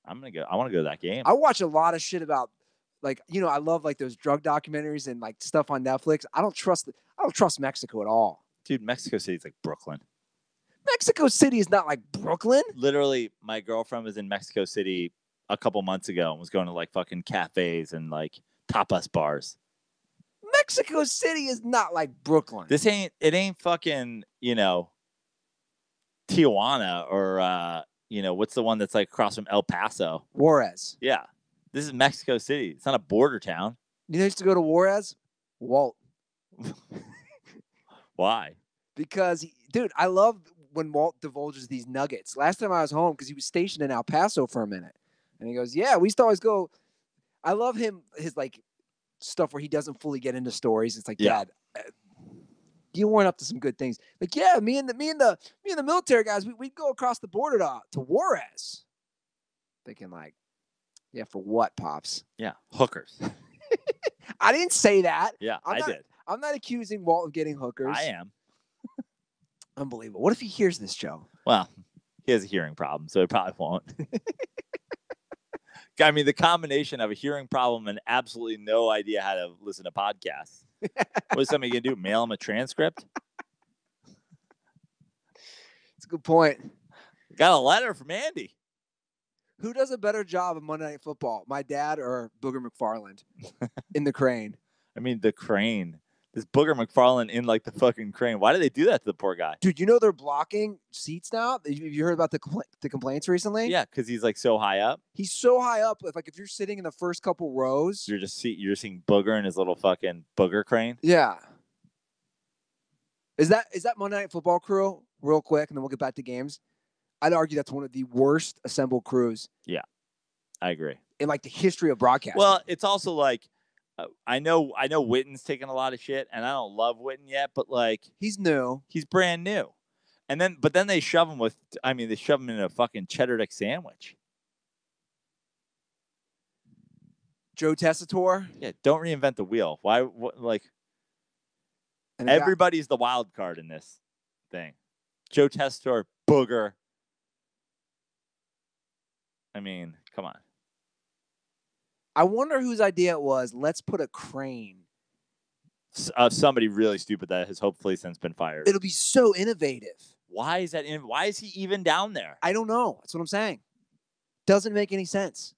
I'm going to go. I want to go to that game. I watch a lot of shit about, like, I love, like, those drug documentaries and, like, stuff on Netflix. I don't trust Mexico at all. Dude, Mexico City's like Brooklyn. Mexico City is not like Brooklyn. Literally, my girlfriend was in Mexico City a couple months ago and was going to, like, fucking cafes and, like, tapas bars. Mexico City is not like Brooklyn. It ain't fucking, Tijuana or, what's the one that's like across from El Paso? Juarez. Yeah. This is Mexico City. It's not a border town. You used to go to Juarez? Walt. Why? Because, dude, I love when Walt divulges these nuggets. Last time I was home, because he was stationed in El Paso for a minute. And he goes, yeah, we used to always go. I love his, like, stuff where he doesn't fully get into stories. It's like, Dad, you weren't up to some good things. Like, yeah, me and the military guys, we'd go across the border to Juarez. Thinking like, yeah, for what, Pops? Yeah, hookers. I didn't say that. Yeah, I did. I'm not accusing Walt of getting hookers. I am. Unbelievable. What if he hears this, Joe? Well, he has a hearing problem, so he probably won't. I mean, the combination of a hearing problem and absolutely no idea how to listen to podcasts. What is somebody going to do? Mail him a transcript? It's a good point. Got a letter from Andy. Who does a better job of Monday Night Football, my dad or Booger McFarland in the crane? I mean, the crane. This Booger McFarland in, like, the fucking crane. Why do they do that to the poor guy? Dude, they're blocking seats now? Have you heard about the complaints recently? Yeah, because he's, like, so high up. He's so high up. Like, if you're sitting in the first couple rows. You're just seeing Booger in his little fucking Booger crane? Yeah. Is that Monday Night Football crew? Real quick, and then we'll get back to games. I'd argue that's one of the worst assembled crews. Yeah, I agree. in like the history of broadcasting. Well, it's also like I know Witten's taking a lot of shit, and I don't love Witten yet, but like he's new. He's brand new. And then they shove him they shove him in a fucking cheddar dick sandwich. Joe Tessitore. Yeah, don't reinvent the wheel. Why? Like everybody's the wild card in this thing. Joe Tessitore, booger. I mean, come on. I wonder whose idea it was. Let's put a crane. Somebody really stupid that has hopefully since been fired. It'll be so innovative. Why is that? Why is he even down there? I don't know. That's what I'm saying. Doesn't make any sense.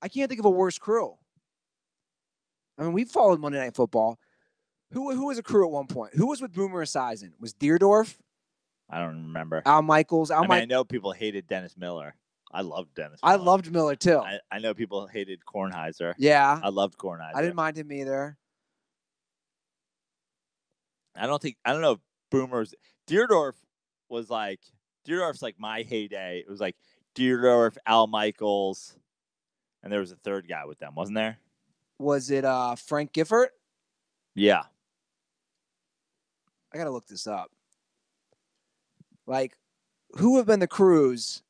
I can't think of a worse crew. I mean, we followed Monday Night Football. Who was a crew at one point? Who was with Boomer Esiason? Was Deerdorf? I don't remember. Al Michaels. I know people hated Dennis Miller. I loved Dennis Miller. I loved Miller, too. I know people hated Kornheiser. Yeah. I loved Kornheiser. I didn't mind him either. I don't know if Boomer's... Deerdorf's like my heyday. It was like Deerdorf, Al Michaels, and there was a third guy with them, wasn't there? Was it Frank Gifford? Yeah. I got to look this up. Like, who have been the crews?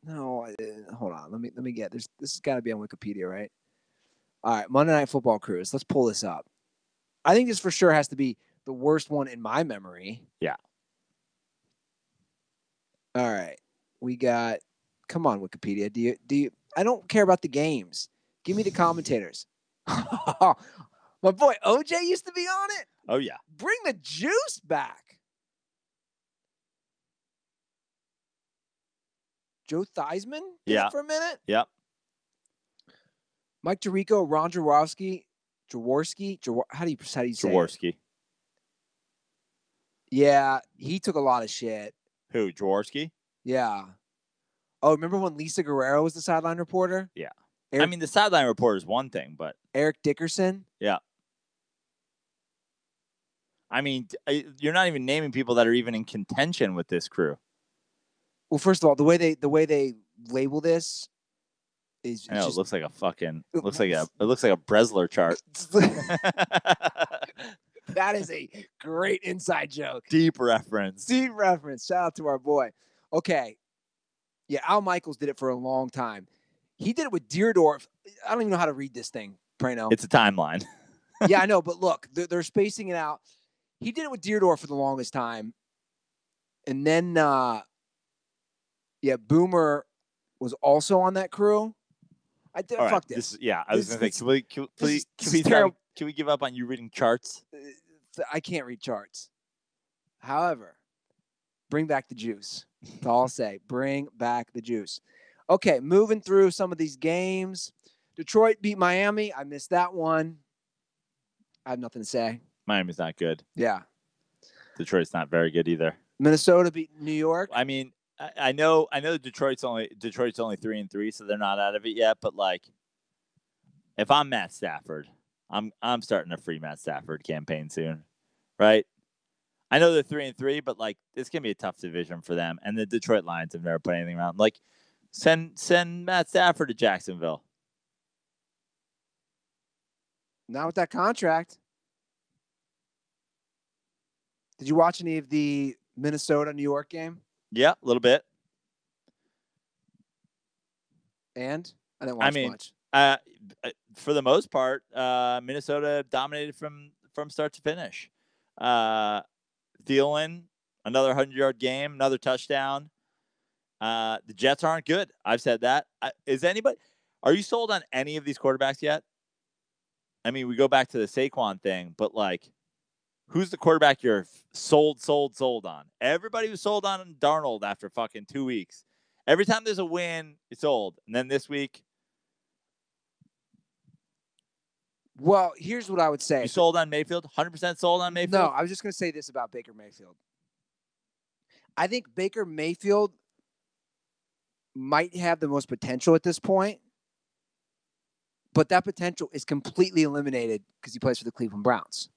No, hold on. Let me get this. This has got to be on Wikipedia, right? All right, Monday Night Football crews. Let's pull this up. I think this for sure has to be the worst one in my memory. Yeah. All right, we got. Come on, Wikipedia. Do you? I don't care about the games. Give me the commentators. My boy OJ used to be on it. Oh yeah. Bring the juice back. Joe Theismann? Yeah. For a minute? Yep. Mike Tirico, Ron Jaworski. How do you say Jaworski. it? Yeah, he took a lot of shit. Who, Jaworski? Yeah. Oh, remember when Lisa Guerrero was the sideline reporter? Yeah. The sideline reporter is one thing, but... Eric Dickerson? Yeah. I mean, you're not even naming people that are even in contention with this crew. Well, first of all, the way they label this is I know, it looks like a fucking it looks like a Bresler chart. That is a great inside joke. Deep reference. Shout out to our boy. Okay. Yeah, Al Michaels did it for a long time. He did it with Deerdorf. I don't even know how to read this thing, Prano. It's a timeline. Yeah, I know, but look, they're spacing it out. He did it with Deerdorf for the longest time. And then Boomer was also on that crew. Fuck this. I was going to say, can we give up on you reading charts? I can't read charts. However, bring back the juice. That's all I'll say. Bring back the juice. Okay, moving through some of these games. Detroit beat Miami. I missed that one. I have nothing to say. Miami's not good. Yeah. Detroit's not very good either. Minnesota beat New York. I mean, I know Detroit's only 3-3, so they're not out of it yet. But like, if I'm Matt Stafford, I'm starting a free Matt Stafford campaign soon, right? I know they're 3-3, but like it's gonna be a tough division for them. And the Detroit Lions have never put anything around. Like, send Matt Stafford to Jacksonville. Not with that contract. Did you watch any of the Minnesota-New York game? Yeah, a little bit. And I didn't watch much. For the most part, Minnesota dominated from start to finish. Thielen, another 100-yard game, another touchdown. The Jets aren't good. I've said that. Are you sold on any of these quarterbacks yet? I mean, we go back to the Saquon thing, but like, who's the quarterback you're sold on? Everybody was sold on Darnold after fucking 2 weeks. Every time there's a win, it's sold. And then this week. Well, here's what I would say. You sold on Mayfield? 100% sold on Mayfield? No, I was just going to say this about Baker Mayfield. I think Baker Mayfield might have the most potential at this point, but that potential is completely eliminated because he plays for the Cleveland Browns.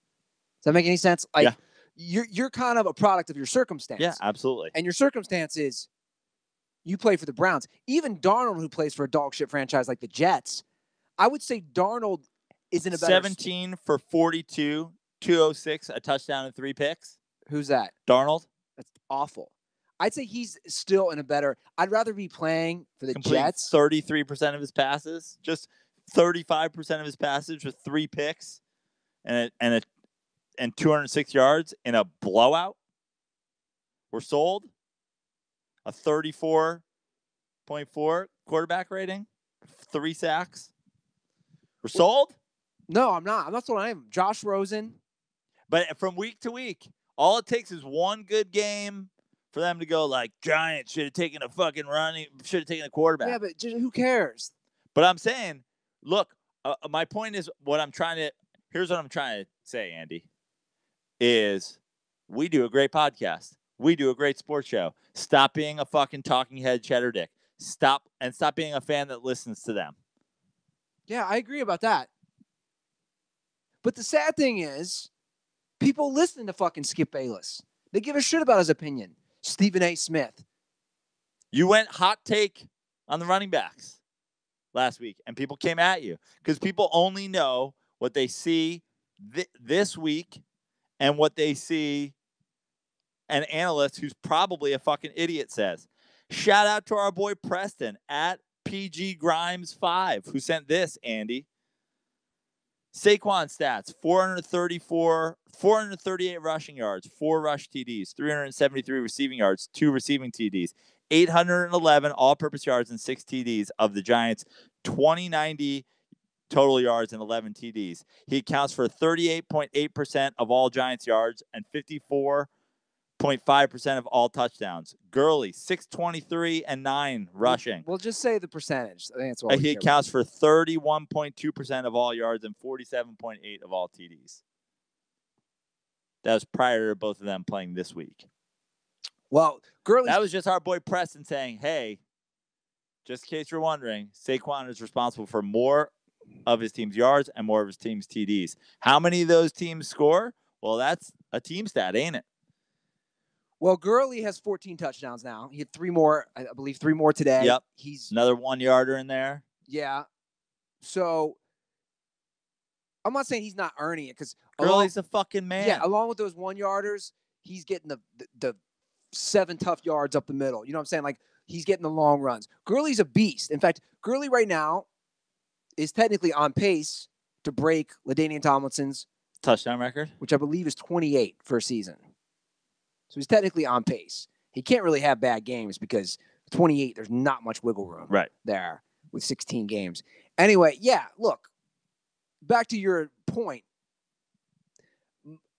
Does that make any sense? Like, yeah. You're kind of a product of your circumstance. Yeah, absolutely. And your circumstance is You play for the Browns. Even Darnold, who plays for a dog shit franchise like the Jets, I would say Darnold is in a better 17 for 42, 206, a touchdown and 3 picks. Who's that? Darnold. That's awful. I'd say he's still in a better. I'd rather be playing for the Jets. 33% of his passes, just 35% of his passes with 3 picks and 206 yards in a blowout. We're sold. A 34.4 quarterback rating, 3 sacks. We're sold? No, I'm not. I'm not sold on him. Josh Rosen. But from week to week, all it takes is one good game for them to go like, Giants should have taken a fucking running, should have taken a quarterback. Yeah, but who cares? But I'm saying, look, my point is here's what I'm trying to say, Andy, is we do a great podcast. We do a great sports show. Stop being a fucking talking head cheddar dick. Stop being a fan that listens to them. Yeah, I agree about that. But the sad thing is, people listen to fucking Skip Bayless. They give a shit about his opinion. Stephen A. Smith. You went hot take on the running backs last week, and people came at you because people only know what they see this week and what they see an analyst who's probably a fucking idiot says. Shout out to our boy Preston at PG Grimes 5 who sent this, Andy. Saquon stats, 438 rushing yards, 4 rush TDs, 373 receiving yards, 2 receiving TDs, 811 all-purpose yards and 6 TDs of the Giants, 2090 total yards and 11 TDs. He accounts for 38.8% of all Giants yards and 54.5% of all touchdowns. Gurley, 623 and 9 rushing. We'll just say the percentage. I think that's what he accounts for 31.2% of all yards and 47.8% of all TDs. That was prior to both of them playing this week. Well, Gurley. That was just our boy Preston saying, hey, just in case you're wondering, Saquon is responsible for more of his team's yards and more of his team's TDs. How many of those teams score? Well, that's a team stat, ain't it? Well, Gurley has 14 touchdowns now. He had 3 more, I believe 3 more today. Yep. He's another 1-yarder in there. Yeah. So I'm not saying he's not earning it because Gurley's a fucking man. Yeah, along with those 1-yarders, he's getting the 7 tough yards up the middle. You know what I'm saying? Like, he's getting the long runs. Gurley's a beast. In fact, Gurley right now is technically on pace to break LaDainian Tomlinson's touchdown record, which I believe is 28 for a season. So he's technically on pace. He can't really have bad games because 28, there's not much wiggle room there with 16 games. Anyway, yeah, look, back to your point.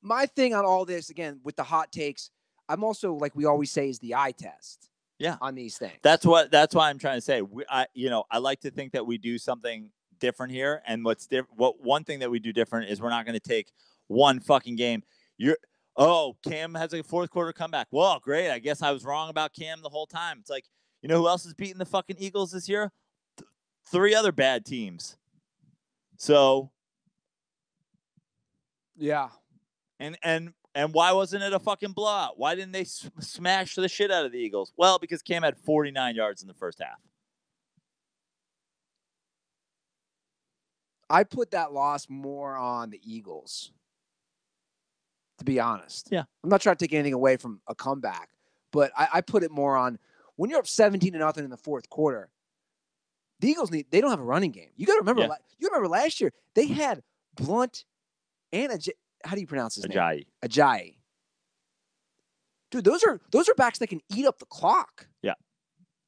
My thing on all this, again, with the hot takes, I'm also, like we always say, is the eye test. Yeah, on these things. That's why I'm trying to say. I like to think that we do something different here. And one thing that we do different is we're not going to take one fucking game. Cam has a 4th quarter comeback. Well, great. I guess I was wrong about Cam the whole time. It's like, you know who else is beating the fucking Eagles this year? 3 other bad teams. So, yeah. And why wasn't it a fucking blowout? Why didn't they smash the shit out of the Eagles? Well, because Cam had 49 yards in the first half. I put that loss more on the Eagles, to be honest. Yeah. I'm not trying to take anything away from a comeback, but I put it more on when you're up 17-0 in the 4th quarter. The Eagles they don't have a running game. You got to remember. Yeah. You remember last year they had Blunt and how do you pronounce his name? Ajayi. Dude, those are backs that can eat up the clock. Yeah.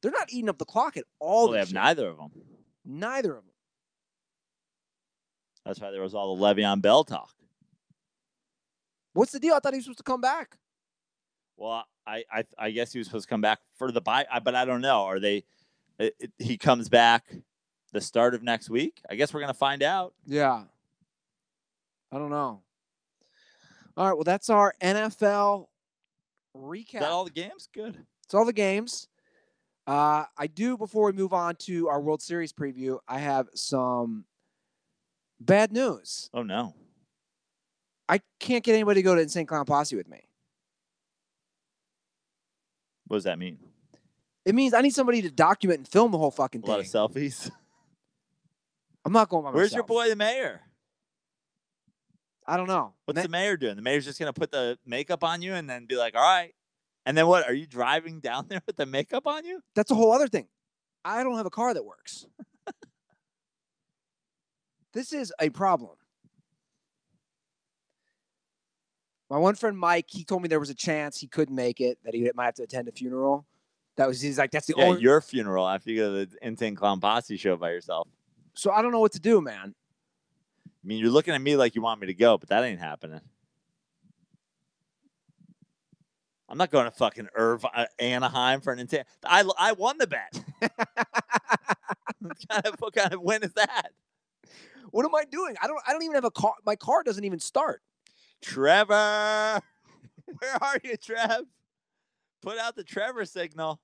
They're not eating up the clock at all. Well, they have neither of them. Neither of them. That's why there was all the Le'Veon Bell talk. What's the deal? I thought he was supposed to come back. Well, I guess he was supposed to come back for the bye, but I don't know. He comes back the start of next week? I guess we're going to find out. Yeah. I don't know. All right, well, that's our NFL recap. Is that all the games? Good. It's all the games. I do, before we move on to our World Series preview, I have some bad news. Oh, no. I can't get anybody to go to Insane Clown Posse with me. What does that mean? It means I need somebody to document and film the whole fucking A thing. lot of selfies. I'm not going by myself. Where's your boy, the mayor? I don't know. What's the mayor doing? The mayor's just going to put the makeup on you and then be like, all right. And then what? Are you driving down there with the makeup on you? That's a whole other thing. I don't have a car that works. This is a problem. My one friend, Mike, he told me there was a chance he couldn't make it, that he might have to attend a funeral. He's like, that's the only. Your funeral after you go to the Insane Clown Posse show by yourself. So I don't know what to do, man. I mean, you're looking at me like you want me to go, but that ain't happening. I'm not going to fucking Anaheim for an insane. I won the bet. What kind of win is that? What am I doing? I don't even have a car. My car doesn't even start. Trevor, where are you, Trev? Put out the Trevor signal.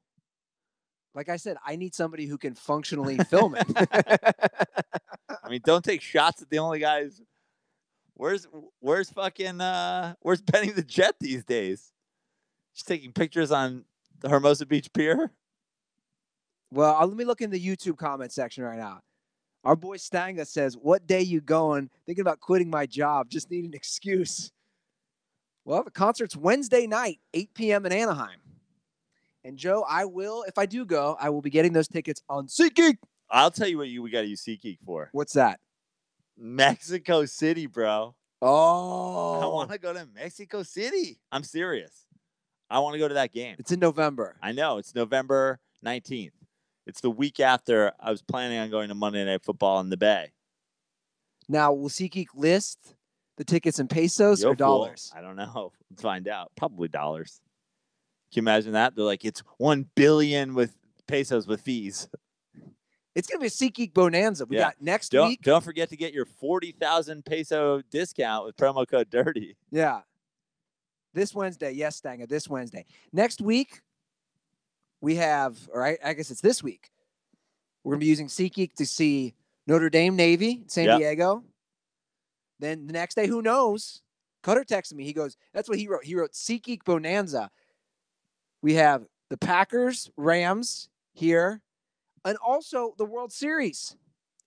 Like I said, I need somebody who can functionally film it. I mean, don't take shots at the only guys. Where's fucking where's Benny the Jet these days? Just taking pictures on the Hermosa Beach Pier. Well, let me look in the YouTube comment section right now. Our boy Stanga says, "What day you going? Thinking about quitting my job. Just need an excuse." Well, the concert's Wednesday night, 8 p.m. in Anaheim. And Joe, if I do go, I will be getting those tickets on SeatGeek. I'll tell you what we got to use SeatGeek for. What's that? Mexico City, bro. Oh. I want to go to Mexico City. I'm serious. I want to go to that game. It's in November. I know. It's November 19th. It's the week after I was planning on going to Monday Night Football in the Bay. Now, will SeatGeek list the tickets in pesos or dollars? I don't know. Let's find out. Probably dollars. Can you imagine that? They're like, it's 1 billion with pesos with fees. It's going to be a SeatGeek bonanza. We got next week. Don't forget to get your 40,000 peso discount with promo code DIRTY. Yeah. This Wednesday. Yes, Stanga, this Wednesday. Next week, we have, I guess it's this week. We're going to be using SeatGeek to see Notre Dame Navy, San Diego. Then the next day, who knows? Cutter texted me. He goes, that's what he wrote. He wrote SeatGeek bonanza. We have the Packers, Rams here, and also the World Series.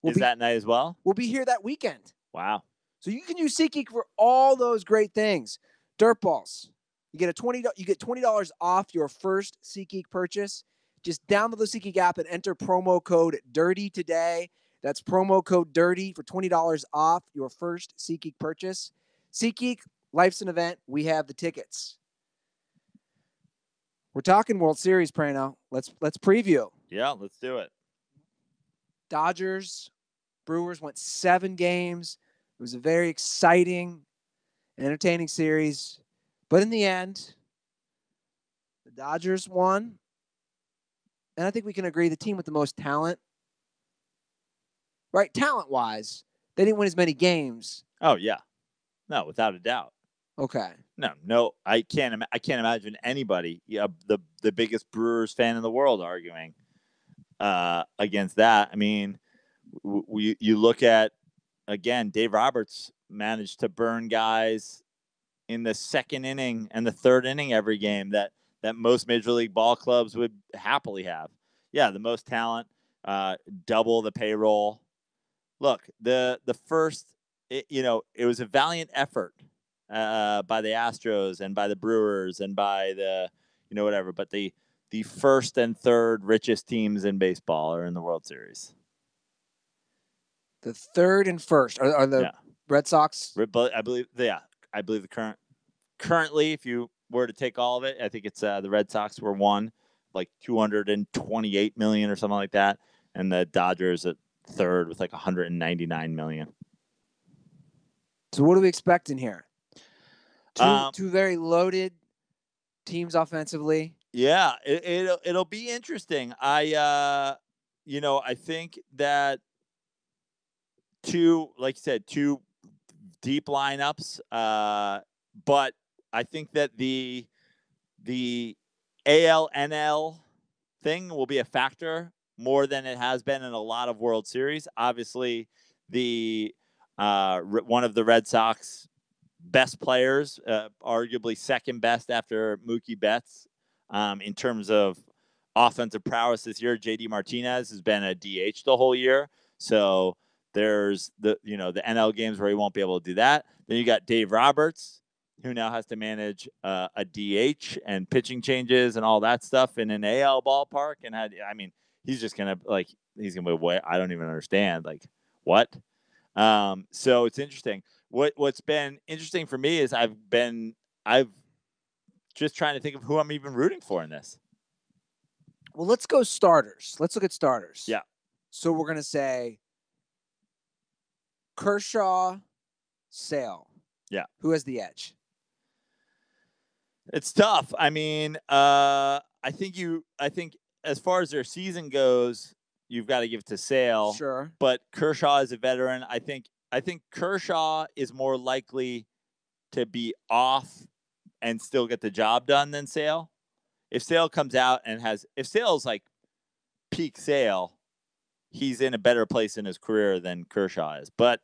Is that night as well? We'll be here that weekend. Wow. So you can use SeatGeek for all those great things. Dirt balls. You get $20 off your first SeatGeek purchase. Just download the SeatGeek app and enter promo code DIRTY today. That's promo code DIRTY for $20 off your first SeatGeek purchase. SeatGeek, life's an event. We have the tickets. We're talking World Series, Prano. Let's preview. Yeah, let's do it. Dodgers, Brewers went 7 games. It was a very exciting and entertaining series. But in the end, the Dodgers won. And I think we can agree the team with the most talent, right? Talent-wise, they didn't win as many games. Oh, yeah. No, without a doubt. Okay. No, I can't imagine anybody, the biggest Brewers fan in the world, arguing against that. I mean, you look at, again, Dave Roberts managed to burn guys in the second inning and the third inning every game that most Major League Ball clubs would happily have. Yeah, the most talent, double the payroll. Look, the first, it was a valiant effort by the Astros and by the Brewers and by the, whatever. But the first and third richest teams in baseball are in the World Series. The third and first are the Red Sox. I believe the currently, if you were to take all of it, I think it's the Red Sox were one, like 228 million or something like that, and the Dodgers at third with like 199 million. So what are we expecting here? Two very loaded teams offensively. Yeah, it'll be interesting. I think that two deep lineups. But I think that the AL-NL thing will be a factor more than it has been in a lot of World Series. Obviously, the one of the Red Sox best players, arguably second best after Mookie Betts, in terms of offensive prowess this year. JD Martinez has been a DH the whole year. So there's the NL games where he won't be able to do that. Then you got Dave Roberts, who now has to manage a DH and pitching changes and all that stuff in an AL ballpark. And he's just going to he's going to be away. I don't even understand. Like, what? So it's interesting. What's been interesting for me is I've just trying to think of who I'm even rooting for in this. Well, let's go starters. Let's look at starters. Yeah. So we're going to say Kershaw, Sale. Yeah. Who has the edge? It's tough. I mean, I think as far as their season goes, you've got to give it to Sale. Sure. But Kershaw is a veteran. I think Kershaw is more likely to be off and still get the job done than Sale. If Sale comes out and if Sale's like peak Sale, he's in a better place in his career than Kershaw is. But,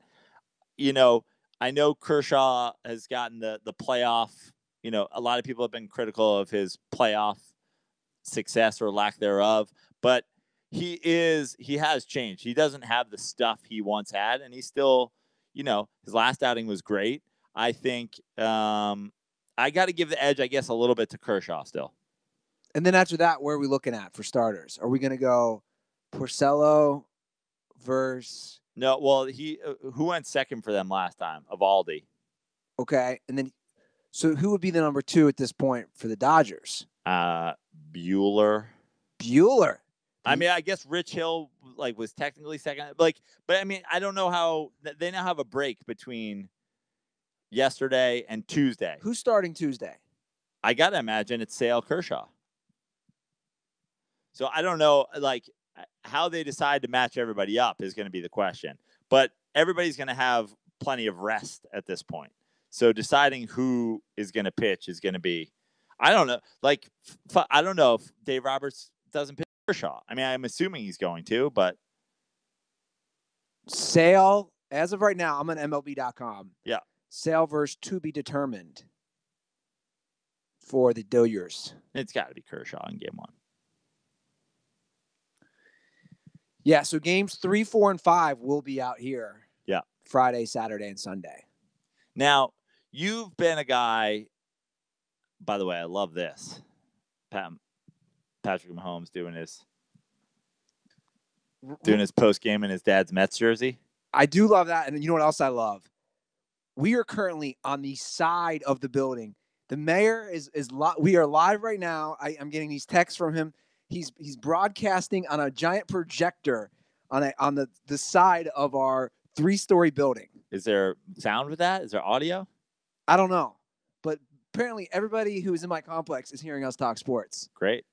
I know Kershaw has gotten the playoff. A lot of people have been critical of his playoff success or lack thereof, but he has changed. He doesn't have the stuff he once had, and he's still, his last outing was great. I think I got to give the edge, I guess, a little bit to Kershaw still. And then after that, where are we looking at for starters? Are we going to go Porcello versus? No, well, who went second for them last time? Evaldi. Okay, and then so who would be the number 2 at this point for the Dodgers? Bueller. I mean, I guess Rich Hill was technically second, but I mean, I don't know how they now have a break between yesterday and Tuesday. Who's starting Tuesday? I gotta imagine it's Sale Kershaw. So I don't know, how they decide to match everybody up is going to be the question. But everybody's going to have plenty of rest at this point. So deciding who is going to pitch is going to be, I don't know. I don't know if Dave Roberts doesn't pitch Kershaw. I mean, I'm assuming he's going to, but Sale, as of right now, I'm on MLB.com. Yeah. Sale versus to be determined for the Dodgers. It's got to be Kershaw in game 1. Yeah, so games 3, 4, and 5 will be out here. Yeah. Friday, Saturday, and Sunday. Now, you've been a guy, by the way, I love this. Patrick Mahomes doing his post game in his dad's Mets jersey. I do love that. And you know what else I love? We are currently on the side of the building. The mayor we are live right now. I'm getting these texts from him. He's broadcasting on a giant projector on the side of our 3-story building. Is there sound with that? Is there audio? I don't know, but apparently everybody who is in my complex is hearing us talk sports. Great.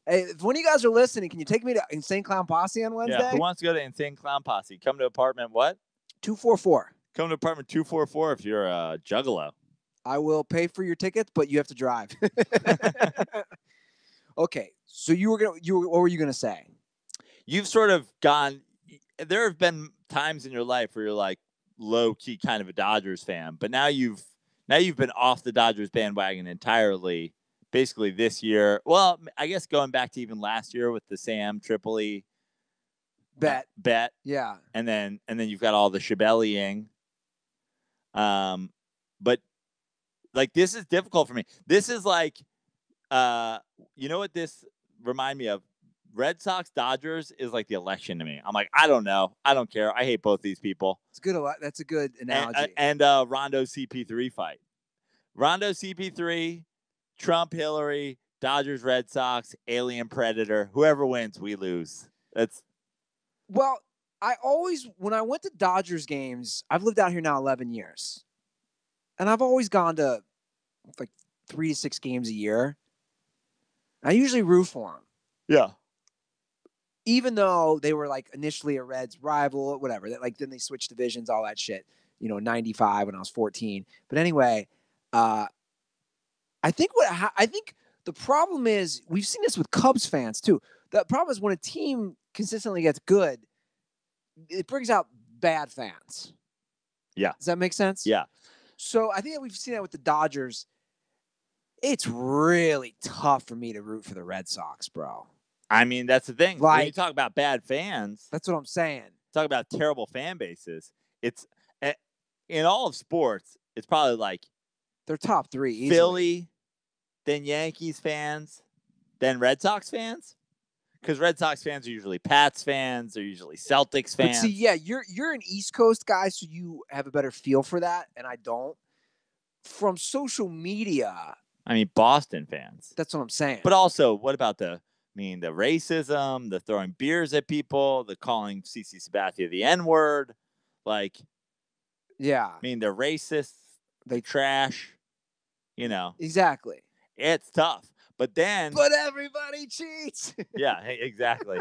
Hey, if one of you guys are listening, can you take me to Insane Clown Posse on Wednesday? Yeah, who wants to go to Insane Clown Posse? Come to apartment what? 244. Come to apartment 244 if you're a juggalo. I will pay for your tickets, but you have to drive. Okay, so what were you gonna say? You've sort of gone. There have been times in your life where you're low key kind of a Dodgers fan, but now you've been off the Dodgers bandwagon entirely. Basically this year, well, I guess going back to even last year with the Sam Tripoli bet, yeah, and then you've got all the Shibellying. But this is difficult for me. This is you know what this remind me of? Red Sox Dodgers is like the election to me. I'm I don't know. I don't care. I hate both these people. It's good. That's a good analogy. And Rondo CP3 fight. Rondo CP3, Trump Hillary, Dodgers Red Sox, Alien Predator. Whoever wins, we lose. Well, when I went to Dodgers games, I've lived out here now 11 years. And I've always gone to 3 to 6 games a year. I usually root for them. Yeah. Even though they were initially a Reds rival, whatever. Then they switched divisions, all that shit. 95 when I was 14. But anyway, I think the problem is we've seen this with Cubs fans too. The problem is when a team consistently gets good, it brings out bad fans. Yeah. Does that make sense? Yeah. So I think that we've seen that with the Dodgers. it's really tough for me to root for the Red Sox, bro. I mean, that's the thing. When you talk about bad fans, that's what I'm saying. Talk about terrible fan bases. It's in all of sports, it's probably like they're top 3 easily. Philly, then Yankees fans, then Red Sox fans. Because Red Sox fans are usually Pats fans, they're usually Celtics fans. But see, yeah, you're an East Coast guy, so you have a better feel for that, and I don't. From social media, I mean, Boston fans. That's what I'm saying. But also, what about the racism, the throwing beers at people, the calling CC Sabathia the N-word? Like, yeah. I mean, they're racist. They trash. You know. Exactly. It's tough. But everybody cheats. Yeah, exactly.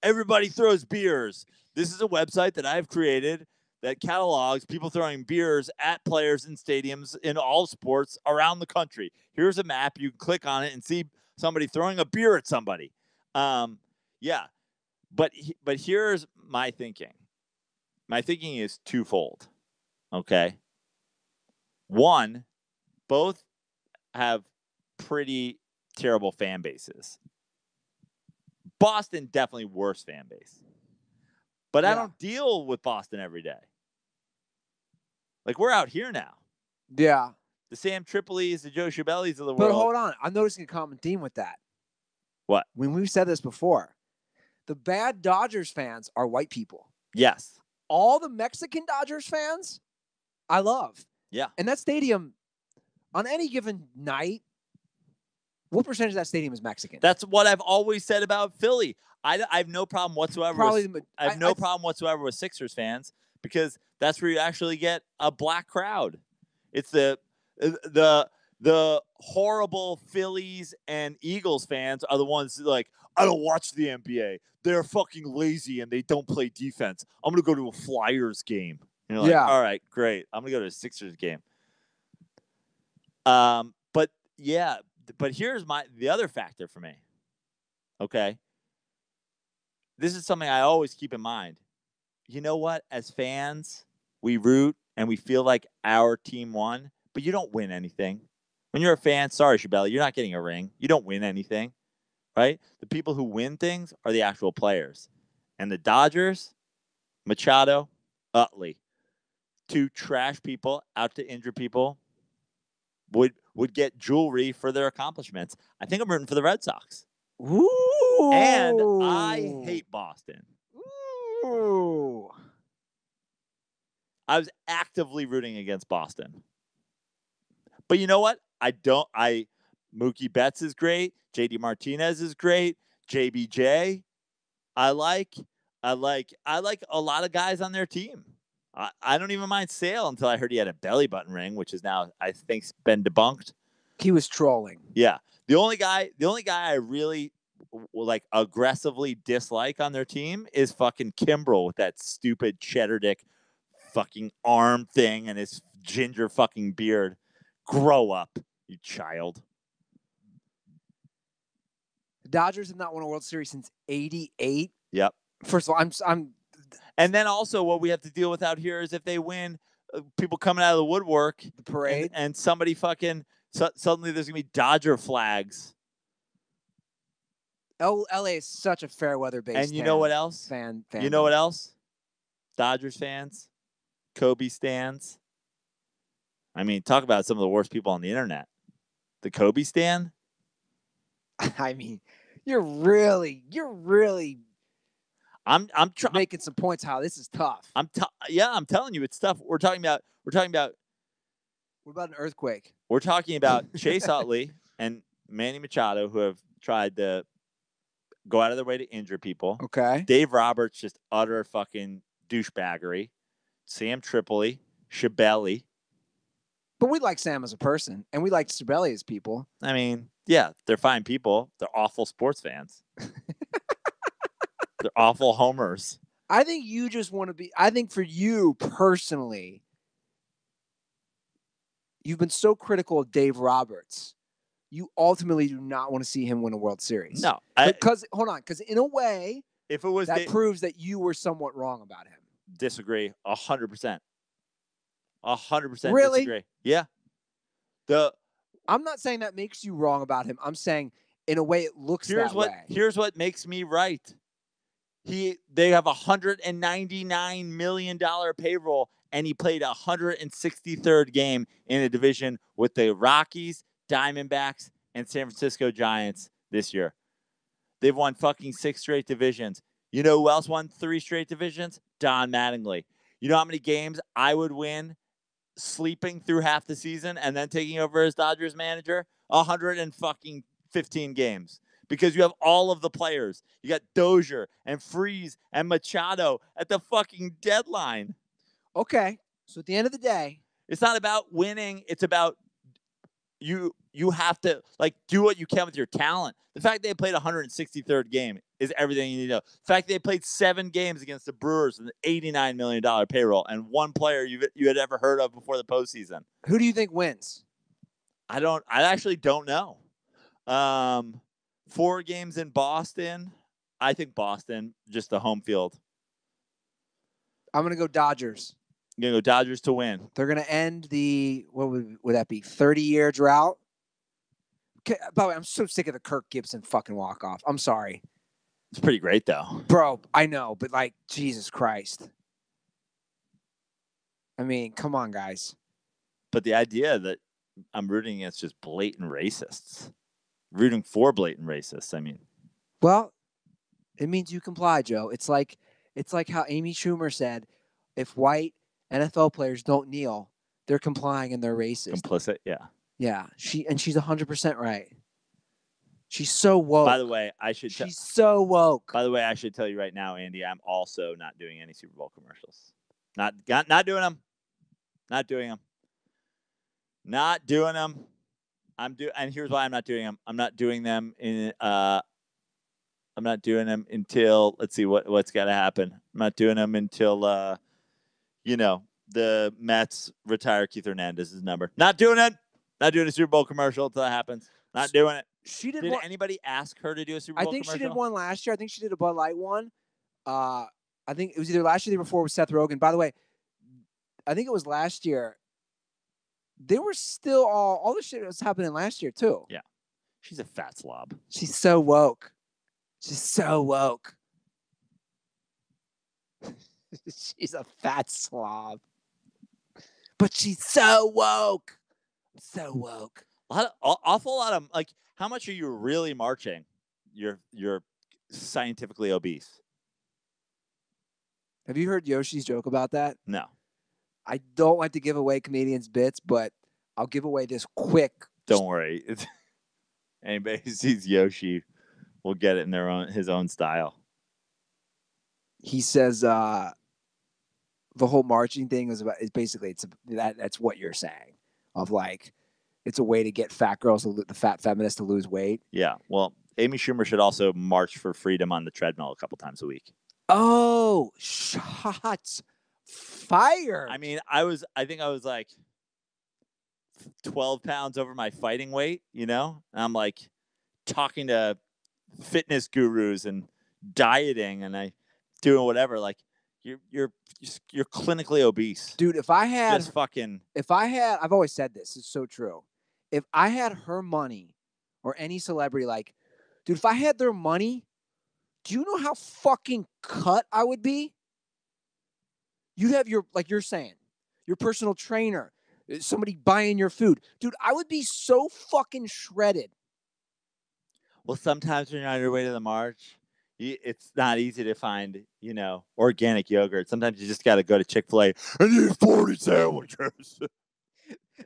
Everybody throws beers. This is a website that I've created that catalogs people throwing beers at players in stadiums in all sports around the country. Here's a map. You can click on it and see somebody throwing a beer at somebody. Yeah. But here's my thinking. My thinking is twofold. Okay. One, both have pretty terrible fan bases. Boston, definitely worse fan base. But I don't deal with Boston every day. Like, we're out here now. Yeah. The Sam Tripoli's, the Joe Schiavellis of the world. But hold on. I'm noticing a common theme with that. What? When we've said this before, the bad Dodgers fans are white people. Yes. All the Mexican Dodgers fans, I love. Yeah. And that stadium, on any given night, what percentage of that stadium is Mexican? That's what I've always said about Philly. I have no problem whatsoever. I have no problem whatsoever with Sixers fans because that's where you actually get a black crowd. It's the horrible Phillies and Eagles fans are the ones that like, I don't watch the NBA. They're fucking lazy and they don't play defense. I'm going to go to a Flyers game. And you're like, all right, great. I'm going to go to a Sixers game. But here's the other factor for me. Okay. This is something I always keep in mind. You know what? As fans, we root and we feel like our team won, but you don't win anything. When you're a fan, sorry, Schiavelli, you're not getting a ring. You don't win anything, right? The people who win things are the actual players. And the Dodgers, Machado, Utley, two trash people out to injure people, would get jewelry for their accomplishments. I think I'm rooting for the Red Sox. Ooh. And I hate Boston. Ooh. I was actively rooting against Boston. But you know what? Mookie Betts is great. JD Martinez is great. JBJ. I like a lot of guys on their team. I don't even mind Sale until I heard he had a belly button ring, which is now, I think, been debunked. He was trolling. Yeah. The only guy I really like aggressively dislike on their team is fucking Kimbrel with that stupid cheddar dick fucking arm thing and his ginger fucking beard. Grow up, you child. The Dodgers have not won a World Series since '88. Yep. First of all, I'm. And then also what we have to deal with out here is if they win, people coming out of the woodwork, the parade, and somebody fucking suddenly there's gonna be Dodger flags. LA is such a fair weather based. And you know what else? You know what else? Dodgers fans, Kobe stans. I mean, talk about some of the worst people on the internet. The Kobe stan. I mean, you're really. I'm making some points. How this is tough. I'm telling you, it's tough. We're talking about. What about an earthquake? We're talking about Chase Utley and Manny Machado, who have tried to go out of their way to injure people. Okay. Dave Roberts, just utter fucking douchebaggery. Sam Tripoli, Schiavelli. But we like Sam as a person, and we like Schiavelli as people. I mean, yeah, they're fine people. They're awful sports fans. They're awful homers. I think you just want to be. I think for you personally, you've been so critical of Dave Roberts. You ultimately do not want to see him win a World Series. No, because in a way, if it was that proves that you were somewhat wrong about him. Disagree 100%. 100% really? Disagree. Yeah. The I'm not saying that makes you wrong about him. I'm saying in a way it looks that way. Here's what makes me right. They have $199 million payroll, and he played 163rd game in a division with the Rockies, Diamondbacks, and San Francisco Giants this year. They've won fucking 6 straight divisions. You know who else won 3 straight divisions? Don Mattingly. You know how many games I would win sleeping through half the season and then taking over as Dodgers manager? 115 games. Because you have all of the players. You got Dozier and Freeze and Machado at the fucking deadline. Okay. So at the end of the day, it's not about winning. It's about you have to do what you can with your talent. The fact they played 163rd game is everything you need to know. The fact they played 7 games against the Brewers with an $89 million payroll and one player you had ever heard of before the postseason. Who do you think wins? I actually don't know. 4 games in Boston. I think Boston, just the home field. I'm going to go Dodgers. You're going to go Dodgers to win. They're going to end the, what would that be, 30-year drought? By the way, I'm so sick of the Kirk Gibson fucking walk-off. I'm sorry. It's pretty great, though. Bro, I know, but Jesus Christ. I mean, come on, guys. But the idea that I'm rooting against just blatant racists. Rooting for blatant racists, I mean. Well, it means you comply, Joe. It's like how Amy Schumer said, if white NFL players don't kneel, they're complying and they're racist. Complicit, yeah. Yeah, she's 100% right. She's so woke. By the way, she's so woke. By the way, I should tell you right now, Andy, I'm also not doing any Super Bowl commercials. Not doing them. Not doing them. Not doing them. And here's why I'm not doing them. I'm not doing them until, let's see what's got to happen. I'm not doing them until the Mets retire Keith Hernandez's number. Not doing it. Not doing a Super Bowl commercial until that happens. Not doing it. Did anybody ask her to do a Super Bowl commercial? I think she did one last year. I think she did a Bud Light one. I think it was either last year or the year before with Seth Rogen. By the way, I think it was last year. They were still all the shit that was happening last year too. Yeah. She's a fat slob. She's so woke. She's so woke. She's a fat slob. But she's so woke. So woke. Awful lot of how much are you really marching? You're scientifically obese. Have you heard Yoshi's joke about that? No. I don't like to give away comedians' bits, but I'll give away this quick. Don't worry. Anybody who sees Yoshi will get it in his own style. He says the whole marching thing is basically that's what you're saying of it's a way to get fat girls, the fat feminists, to lose weight. Yeah. Well, Amy Schumer should also march for freedom on the treadmill a couple times a week. Oh, shots fired. I mean, I think I was 12 pounds over my fighting weight, and I'm talking to fitness gurus and dieting and doing whatever. You're clinically obese. Dude, I've always said this, it's so true. If I had her money or any celebrity, dude, if I had their money, do you know how fucking cut I would be? You'd have you're saying, your personal trainer, somebody buying your food. Dude, I would be so fucking shredded. Well, sometimes when you're on your way to the march, it's not easy to find, organic yogurt. Sometimes you just got to go to Chick-fil-A and eat 40 sandwiches.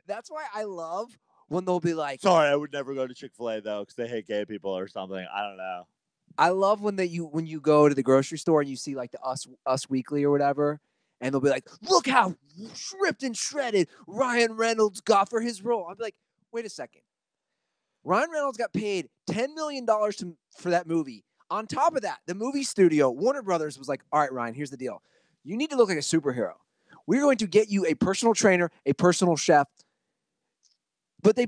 That's why I love when they'll be like, sorry, I would never go to Chick-fil-A though, because they hate gay people or something. I don't know. I love when you go to the grocery store and you see the Us Weekly or whatever, and they'll be like, look how ripped and shredded Ryan Reynolds got for his role. I'll be like, wait a second. Ryan Reynolds got paid $10 million for that movie. On top of that, the movie studio, Warner Brothers, was like, all right, Ryan, here's the deal. You need to look like a superhero. We're going to get you a personal trainer, a personal chef. But they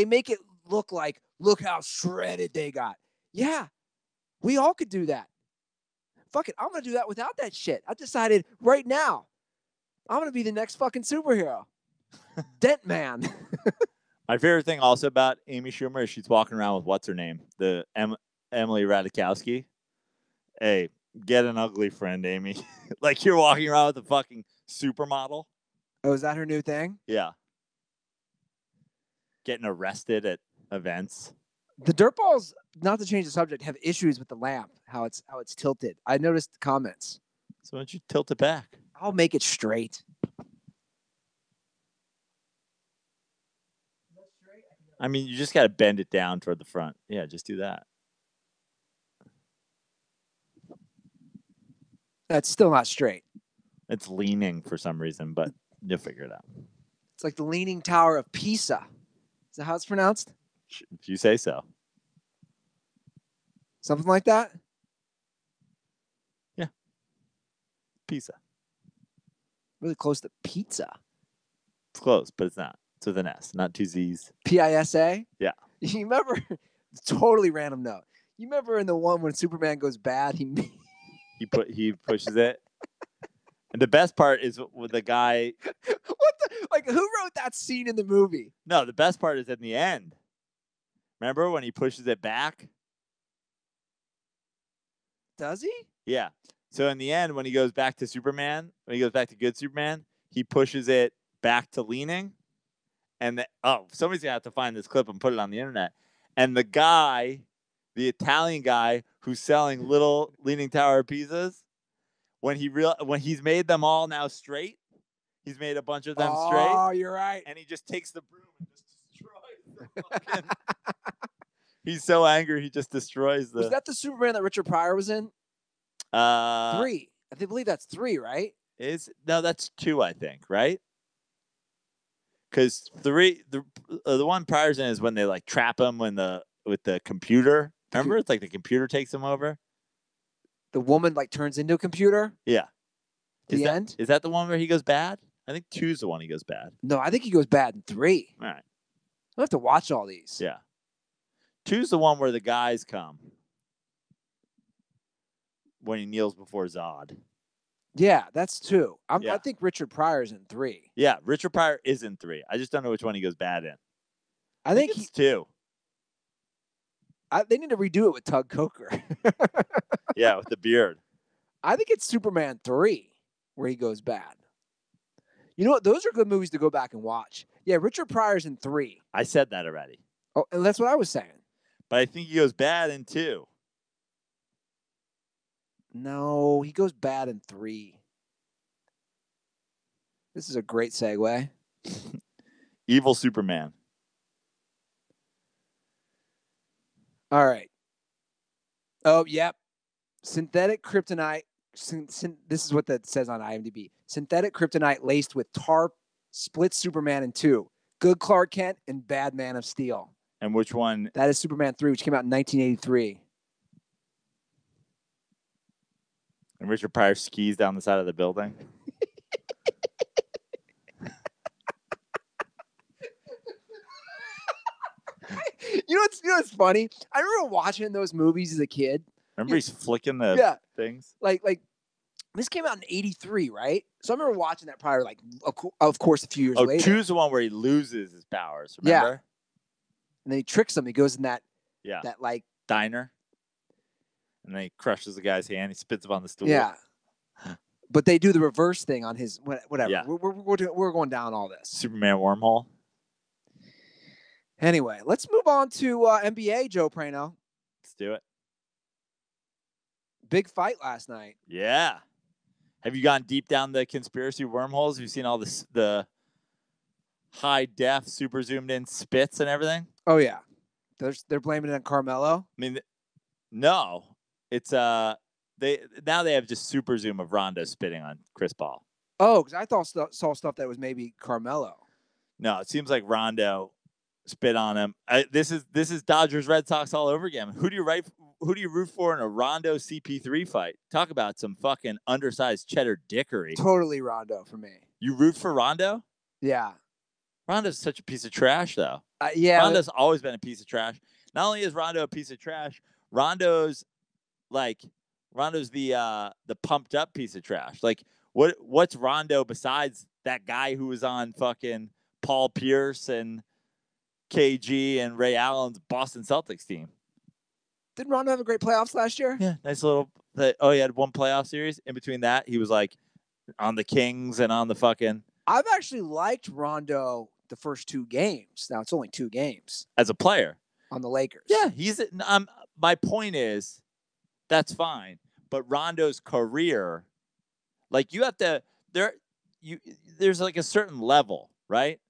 make it look look how shredded they got. Yeah, we all could do that. Fuck it, I'm going to do that without that shit. I decided right now, I'm going to be the next fucking superhero. Dent Man. My favorite thing also about Amy Schumer is she's walking around with what's her name, the Emily Ratajkowski. Hey, get an ugly friend, Amy. Like you're walking around with a fucking supermodel. Oh, is that her new thing? Yeah. Getting arrested at events. The Dirtballs, not to change the subject, have issues with the lamp, how it's tilted. I noticed the comments. So why don't you tilt it back? I'll make it straight. I mean, you just got to bend it down toward the front. Yeah, just do that. That's still not straight. It's leaning for some reason, but you'll figure it out. It's like the Leaning Tower of Pisa. Is that how it's pronounced? If you say so. Something like that? Yeah. Pisa. Really close to pizza. It's close, but it's not. It's with an S, not two Z's. P-I-S-A? Yeah. You remember? Totally random note. You remember in the one when Superman goes bad, he pushes it. And the best part is with the guy. What the? Like, who wrote that scene in the movie? No, the best part is in the end. Remember when he pushes it back? Does he? Yeah. So in the end, when he goes back to Superman, when he goes back to good Superman, he pushes it back to leaning. And somebody's gonna have to find this clip and put it on the internet. And the guy, the Italian guy who's selling little Leaning Tower of Pisas, when he's made them all now straight, he's made a bunch of them straight. Oh, you're right. And he just takes the broom and just destroys the fucking. He's so angry he just destroys the. Was that the Superman that Richard Pryor was in? 3. I believe that's 3, right? That's 2, I think, right? Because 3, the one Pryor's in is when they like trap him with the computer. Remember, it's like the computer takes him over. The woman like turns into a computer. Yeah. End. Is that the one where he goes bad? I think 2's the one he goes bad. No, I think he goes bad in 3. All right. I'll have to watch all these. Yeah. 2's the one where the guys come when he kneels before Zod. Yeah, that's 2. Yeah. I think Richard Pryor's in 3. Yeah, Richard Pryor is in 3. I just don't know which one he goes bad in. I think it's 2. They need to redo it with Tug Coker. Yeah, with the beard. I think it's Superman 3 where he goes bad. You know what? Those are good movies to go back and watch. Yeah, Richard Pryor's in 3. I said that already. Oh, and that's what I was saying. But I think he goes bad in 2. No, he goes bad in 3. This is a great segue. Evil Superman. All right. Oh, yep. Synthetic kryptonite. This is what that says on IMDb. Synthetic kryptonite laced with tar splits Superman in 2. Good Clark Kent and bad Man of Steel. And which one? That is Superman 3, which came out in 1983. And Richard Pryor skis down the side of the building. You know what's funny? I remember watching those movies as a kid. Remember he's flicking the things? Like this came out in 83, right? So I remember watching that probably like, of course, a few years later. 2's the one where he loses his powers, remember? Yeah. And then he tricks him. He goes in that like diner. And then he crushes the guy's hand. He spits him on the stool. Yeah. But they do the reverse thing on his whatever. Yeah. We're going down all this. Superman wormhole. Anyway, let's move on to NBA, Joe Prano. Let's do it. Big fight last night. Yeah. Have you gone deep down the conspiracy wormholes? Have you seen all the high def, super zoomed in spits and everything? Oh yeah, they're blaming it on Carmelo. I mean, no, it's they have just super zoom of Rondo spitting on Chris Paul. Oh, because I saw stuff that was maybe Carmelo. No, it seems like Rondo spit on him. This is Dodgers Red Sox all over again. Who do you root for in a Rondo CP3 fight? Talk about some fucking undersized cheddar dickery. Totally Rondo for me. You root for Rondo? Yeah. Rondo's such a piece of trash, though. Yeah. Rondo's always been a piece of trash. Not only is Rondo a piece of trash, Rondo's the pumped up piece of trash. Like what's Rondo besides that guy who was on fucking Paul Pierce and KG and Ray Allen's Boston Celtics team. Didn't Rondo have a great playoffs last year? Yeah, nice little. He had one playoff series. In between that, he was like on the Kings and on the fucking. I've actually liked Rondo the first 2 games. Now it's only 2 games As a player on the Lakers. Yeah, my point is, that's fine. But Rondo's career, like you have to there's like a certain level, right?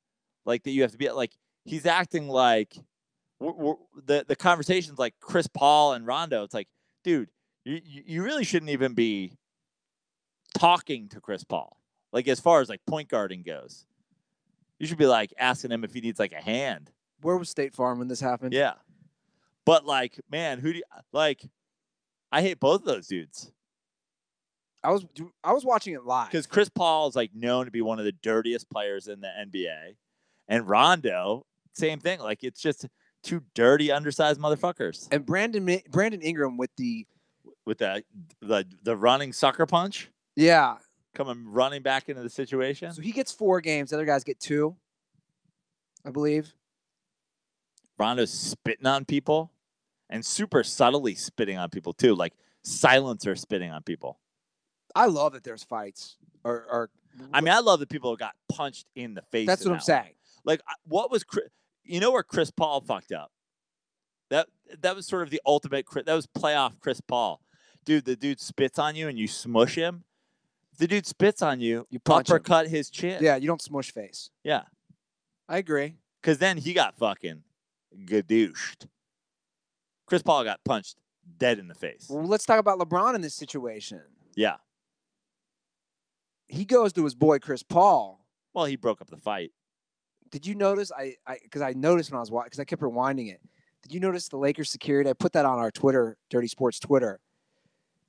Like that you have to be at. Like he's acting like the conversation's like Chris Paul and Rondo. It's like, dude, you really shouldn't even be talking to Chris Paul. Like as far as like point guarding goes, you should be like asking him if he needs like a hand. Where was State Farm when this happened? Yeah, but like, man, who do you, like? I hate both of those dudes. I was watching it live because Chris Paul is like known to be one of the dirtiest players in the NBA, and Rondo, same thing. Like it's just 2 dirty, undersized motherfuckers. And Brandon Ingram with the running sucker punch. Yeah, coming running back into the situation. So he gets 4 games. The other guys get 2, I believe. Rondo's spitting on people, and super subtly spitting on people too, like silencer spitting on people. I love that there's fights. I mean, I love that people got punched in the face. That's what I'm saying. Like, what was where Chris Paul fucked up? That was sort of the ultimate. That was playoff Chris Paul, dude. The dude spits on you and you smush him. If the dude spits on you, you uppercut his chin. Yeah, you don't smush face. Yeah, I agree. Because then he got fucking gadooshed. Chris Paul got punched dead in the face. Well, let's talk about LeBron in this situation. Yeah. He goes to his boy Chris Paul. Well, he broke up the fight. Did you notice? Because I noticed when I was watching, because I kept rewinding it. Did you notice the Lakers security? I put that on our Twitter, Dirty Sports Twitter.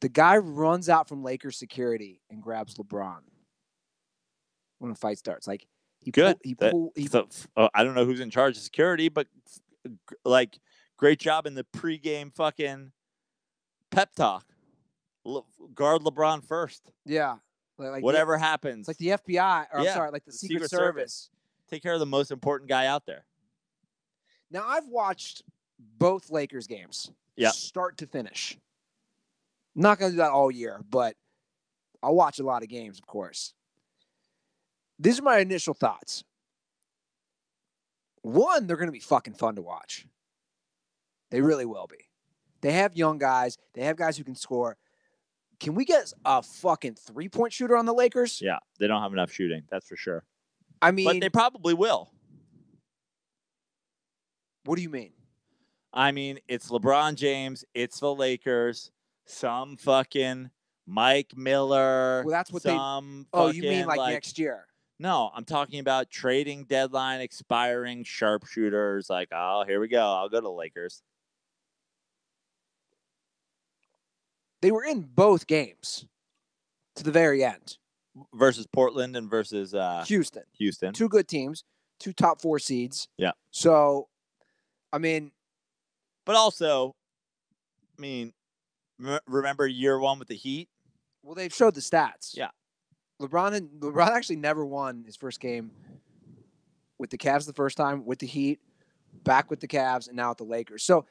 The guy runs out from Lakers security and grabs LeBron when the fight starts. Like I don't know who's in charge of security, but like great job in the pregame fucking pep talk. Guard LeBron first. Yeah. Like whatever happens. It's like the FBI, or I'm sorry, like the Secret Service. Take care of the most important guy out there. Now, I've watched both Lakers games. Yeah. Start to finish. I'm not going to do that all year, but I'll watch a lot of games, of course. These are my initial thoughts. One, they're going to be fucking fun to watch. They really will be. They have young guys. They have guys who can score. Can we get a fucking 3-point shooter on the Lakers? Yeah, they don't have enough shooting. That's for sure. I mean, but they probably will. What do you mean? I mean, it's LeBron James. It's the Lakers. Some fucking Mike Miller. Well, that's what you mean like next year? No, I'm talking about trading deadline expiring sharpshooters. Like, oh, here we go. I'll go to the Lakers. They were in both games to the very end. Versus Portland and versus Houston. 2 good teams, 2 top 4 seeds. Yeah. So, I mean. But also, I mean, remember year 1 with the Heat? Well, they've showed the stats. Yeah. LeBron actually never won his first game with the Cavs the first time, with the Heat, back with the Cavs, and now with the Lakers. So,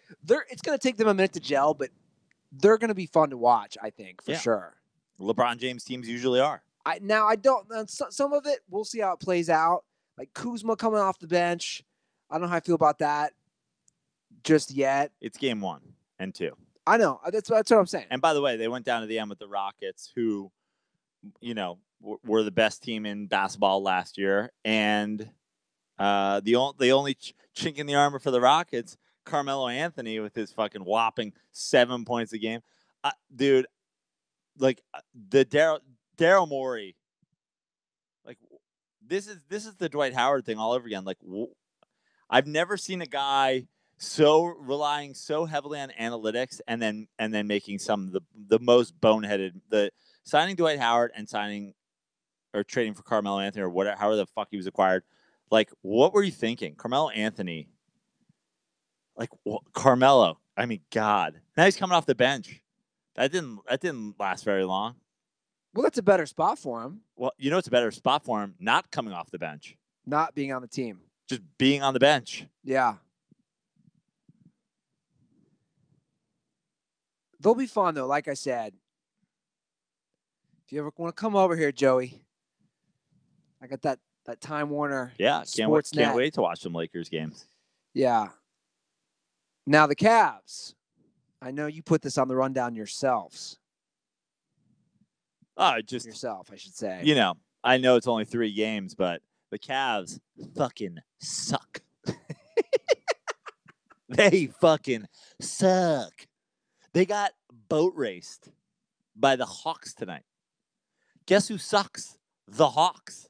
it's going to take them a minute to gel, but they're going to be fun to watch, I think, for sure. LeBron James teams usually are. Some of it, we'll see how it plays out. Like Kuzma coming off the bench. I don't know how I feel about that just yet. It's game 1 and 2. I know. That's what I'm saying. And by the way, they went down to the end with the Rockets, who, were the best team in basketball last year. And the only chink in the armor for the Rockets, Carmelo Anthony with his fucking whopping 7 points a game. Dude, like the Daryl Morey, like this is the Dwight Howard thing all over again. Like I've never seen a guy relying so heavily on analytics and then making some of the most boneheaded, the signing Dwight Howard and signing or trading for Carmelo Anthony or whatever, however the fuck he was acquired. Like, what were you thinking? Carmelo Anthony, like Carmelo. I mean, God, now he's coming off the bench. That didn't last very long. Well, that's a better spot for him. Well, it's a better spot for him not coming off the bench. Not being on the team. just being on the bench. Yeah. They'll be fun, though, like I said. If you ever want to come over here, Joey, I got that Time Warner Sportsnet. Can't wait to watch some Lakers games. Yeah. Now, the Cavs. I know you put this on the rundown yourselves. Yourself, I should say. You know, I know it's only 3 games, but the Cavs fucking suck. They fucking suck. They got boat raced by the Hawks tonight. Guess who sucks? The Hawks.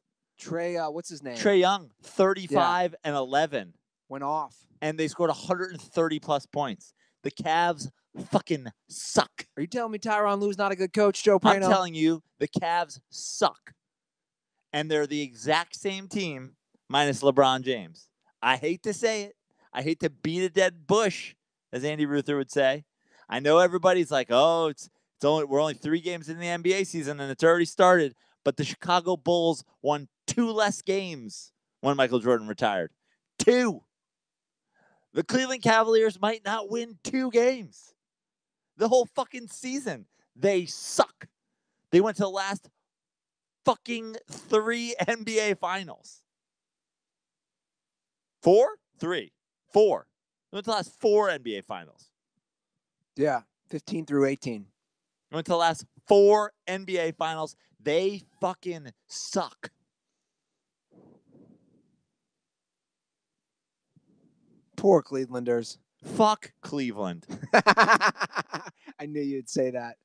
What's his name? Trae Young, 35 and 11. Went off. And they scored 130 plus points. The Cavs fucking suck. Are you telling me Tyronn Lue's not a good coach, Joe Prano? I'm telling you, the Cavs suck. And they're the exact same team minus LeBron James. I hate to say it. I hate to beat a dead bush, as Andy Ruther would say. I know everybody's like, oh, we're only 3 games in the NBA season and it's already started. But the Chicago Bulls won 2 less games when Michael Jordan retired. 2. The Cleveland Cavaliers might not win 2 games. The whole fucking season. They suck. They went to the last fucking 3 NBA finals. 4? 3. 4. They went to the last 4 NBA finals. Yeah, 15 through 18. They went to the last 4 NBA finals. They fucking suck. Poor Clevelanders. Fuck Cleveland. I knew you'd say that.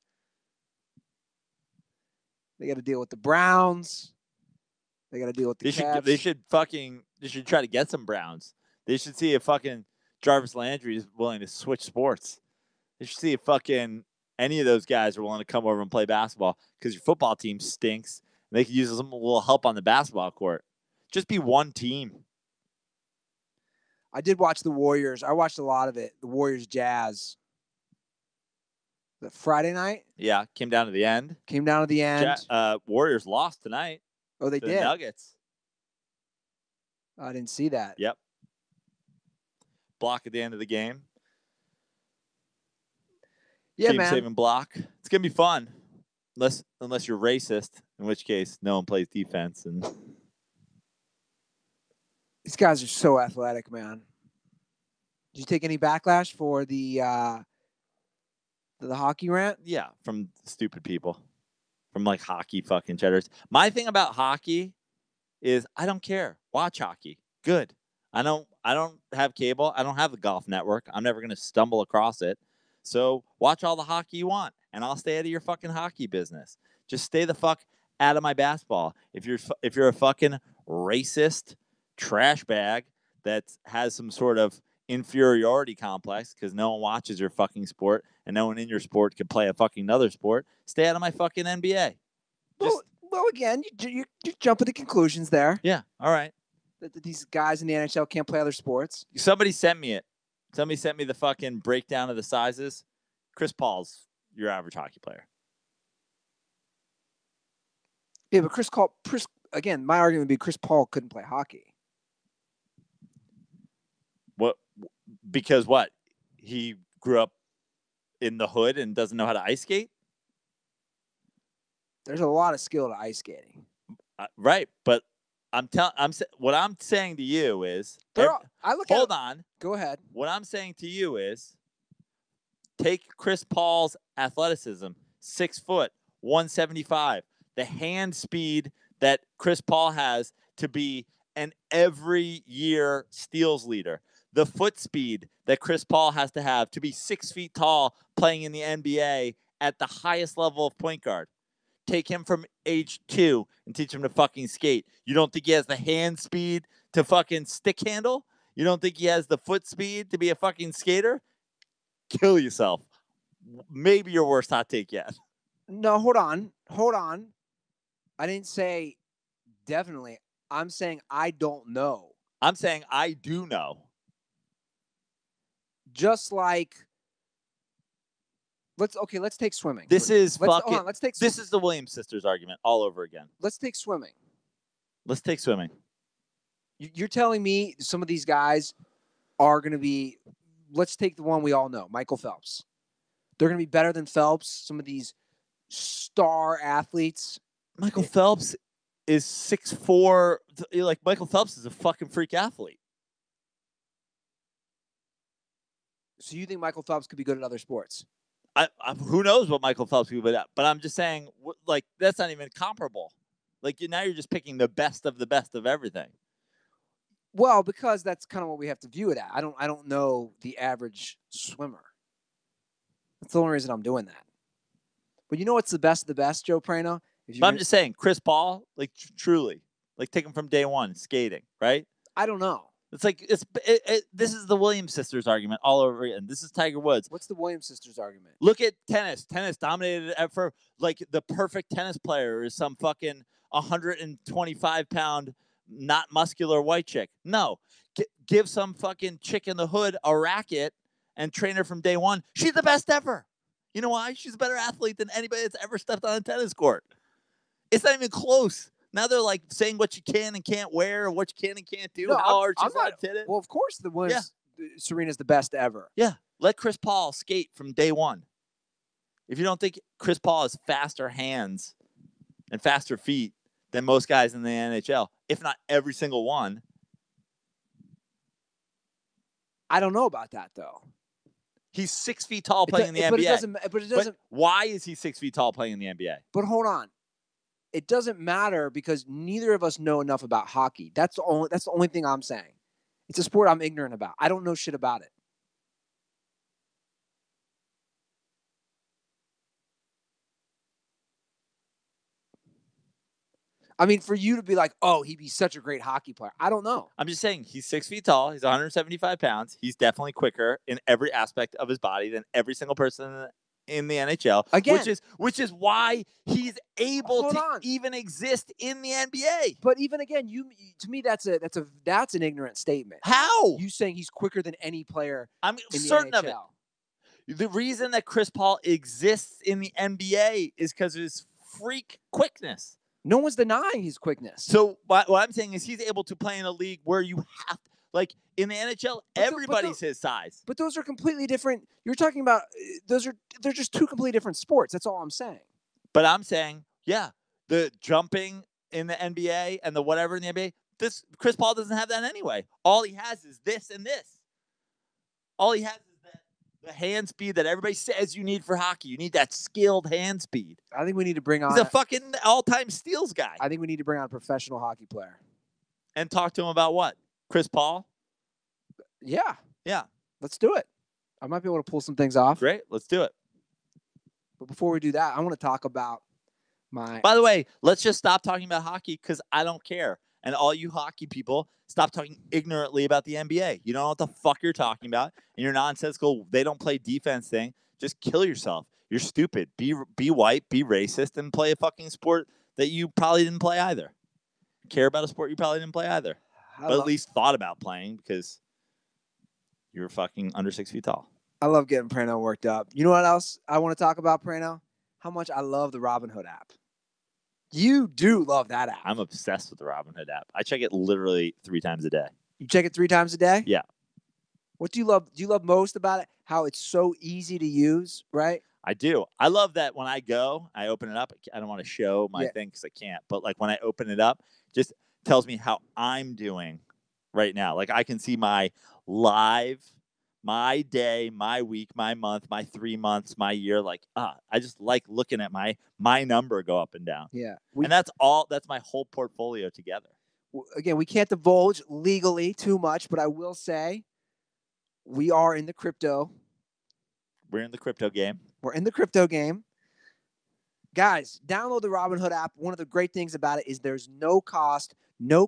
They got to deal with the Browns. They got to deal with the Cavs. They should try to get some Browns. They should see if fucking Jarvis Landry is willing to switch sports. They should see if fucking any of those guys are willing to come over and play basketball because your football team stinks. And they could use some little help on the basketball court. Just be one team. I did watch the Warriors. I watched a lot of it. The Warriors Jazz. The Friday night? Yeah, came down to the end. Warriors lost tonight. Oh, they did? The Nuggets. I didn't see that. Yep. Block at the end of the game. Yeah, man. Game-saving block. It's going to be fun. Unless you're racist, in which case no one plays defense. And these guys are so athletic, man. Did you take any backlash for the hockey rant? Yeah, from stupid people. From like hockey fucking cheddars. My thing about hockey is I don't care. Watch hockey. Good. I don't have cable. I don't have the Golf Network. I'm never going to stumble across it. So watch all the hockey you want, and I'll stay out of your fucking hockey business. Just stay the fuck out of my basketball. If you're a fucking racist trash bag that has some sort of inferiority complex because no one watches your fucking sport and no one in your sport can play a fucking another sport, stay out of my fucking NBA. Well, again, you're jumping to conclusions there. Yeah, all right. That these guys in the NHL can't play other sports. Somebody sent me it. Somebody sent me the fucking breakdown of the sizes. Chris Paul's your average hockey player. Yeah, but Chris, again, my argument would be Chris Paul couldn't play hockey. What? Because what? He grew up in the hood and doesn't know how to ice skate? There's a lot of skill to ice skating. Right, but what I'm saying to you is hold on. Go ahead. What I'm saying to you is take Chris Paul's athleticism, 6 foot, 175, the hand speed that Chris Paul has to be an every year steals leader, the foot speed that Chris Paul has to have to be 6 feet tall playing in the NBA at the highest level of point guard. Take him from age 2 and teach him to fucking skate. You don't think he has the hand speed to fucking stick handle? You don't think he has the foot speed to be a fucking skater? Kill yourself. Maybe your worst hot take yet. No, hold on. I didn't say definitely. I'm saying I don't know. I'm saying I do know. Just like Let's take swimming. This is Let's take swimming. This is the Williams sisters argument all over again. Let's take swimming. Let's take swimming. You're telling me some of these guys are going to be, let's take the one we all know, Michael Phelps. They're going to be better than Phelps, some of these star athletes. Michael Phelps is 6'4". Like, Michael Phelps is a fucking freak athlete. So you think Michael Phelps could be good at other sports? Who knows what Michael Phelps could be good at? But I'm just saying, like, that's not even comparable. Like, now you're just picking the best of everything. Well, because that's kind of what we have to view it at. I don't know the average swimmer. That's the only reason I'm doing that. But you know what's the best of the best, Joe Prano? I'm just saying, Chris Paul, like, truly, like, take him from day one, skating, right? I don't know. It's like this is the Williams sisters argument all over again. This is Tiger Woods. What's the Williams sisters argument? Look at tennis. Tennis dominated for, like, the perfect tennis player is some fucking 125-pound, not muscular white chick. No, give some fucking chick in the hood a racket and train her from day one. She's the best ever. You know why? She's a better athlete than anybody that's ever stepped on a tennis court. It's not even close. Now they're like saying what you can and can't wear, what you can and can't do, how hard she's allowed to hit it. Well, of course the Williams Serena's the best ever. Yeah. Let Chris Paul skate from day one. If you don't think Chris Paul has faster hands and faster feet than most guys in the NHL, if not every single one. I don't know about that, though. He's 6 feet tall playing in the NBA. But it doesn't. Why is he 6 feet tall playing in the NBA? But hold on. It doesn't matter because neither of us know enough about hockey. That's the only thing I'm saying. It's a sport I'm ignorant about. I don't know shit about it. I mean, for you to be like, oh, he'd be such a great hockey player. I don't know. I'm just saying he's 6 feet tall. He's 175 pounds. He's definitely quicker in every aspect of his body than every single person in the NHL. Again, which is why he's able to even exist in the NBA. But even again, to me that's an ignorant statement. How? You saying he's quicker than any player? I'm certain of it. The reason that Chris Paul exists in the NBA is because of his freak quickness. No one's denying his quickness. So what I'm saying is he's able to play in a league where you have to, like, in the NHL, everybody's his size. But those are completely different. You're talking about they're just two completely different sports. That's all I'm saying. But I'm saying, yeah, the jumping in the NBA and the whatever in the NBA, this Chris Paul doesn't have that anyway. All he has is this and this. All he has is the hand speed that everybody says you need for hockey. You need that skilled hand speed. I think we need to bring on. He's a fucking all-time steals guy. I think we need to bring on a professional hockey player. And talk to him about what? Chris Paul? Yeah. Yeah. Let's do it. I might be able to pull some things off. Great. Let's do it. But before we do that, I want to talk about my... By the way, let's just stop talking about hockey because I don't care. And all you hockey people, stop talking ignorantly about the NBA. You don't know what the fuck you're talking about. And you're nonsensical. They don't play defense thing. Just kill yourself. You're stupid. Be white, be racist, and play a fucking sport that you probably didn't play either. Care about a sport you probably didn't play either. But at least thought about playing because you're fucking under 6 feet tall. I love getting Prano worked up. You know what else I want to talk about, Prano? How much I love the Robinhood app. You do love that app. I'm obsessed with the Robinhood app. I check it literally 3 times a day. You check it 3 times a day? Yeah. What do you love? Do you love most about it? How it's so easy to use, right? I do. I love that when I go, I open it up. I don't want to show my thing because I can't. But like when I open it up, just tells me how I'm doing right now. Like I can see my live, my day, my week, my month, my 3 months, my year. Like, I just like looking at my number go up and down. Yeah. And that's my whole portfolio together. Again, we can't divulge legally too much, but I will say we are in the crypto. We're in the crypto game. We're in the crypto game. Guys, download the Robinhood app. One of the great things about it is there's no cost, no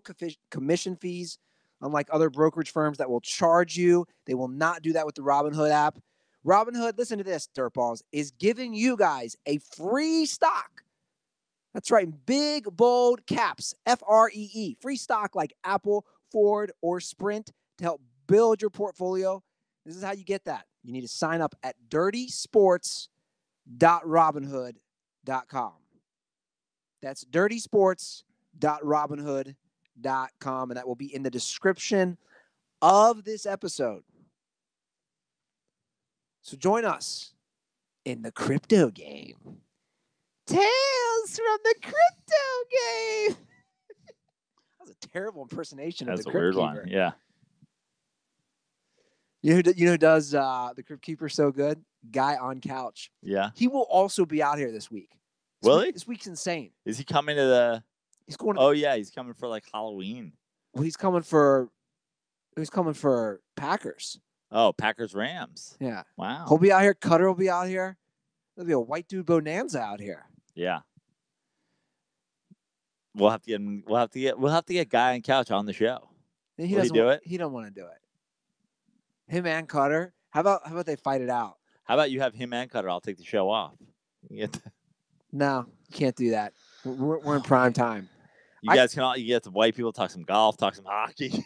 commission fees. Unlike other brokerage firms that will charge you, they will not do that with the Robinhood app. Robinhood, listen to this, dirtballs, is giving you guys a free stock. That's right, big, bold caps, FREE, free stock like Apple, Ford, or Sprint to help build your portfolio. This is how you get that. You need to sign up at dirtysports.robinhood.com. That's dirtysports.robinhood.com. and that will be in the description of this episode. So join us in the crypto game. Tales from the crypto game. That was a terrible impersonation of the Crypt Keeper. Weird one. Yeah. You know who does the Crypt Keeper so good? Guy on Couch. Yeah. He will also be out here this week. This week's insane. Is he coming to the? He's going. He's coming for like Halloween. Well, he's coming for Packers. Oh, Packers Rams. Yeah. Wow. He'll be out here. Cutter will be out here. There'll be a white dude bonanza out here. Yeah. We'll have to get Guy on Couch on the show. Will he do it? He don't want to do it. Him and Cutter. How about they fight it out? How about you have him and Cutter? I'll take the show off. No, you can't do that. We're in prime time. You get some white people, talk some golf, talk some hockey.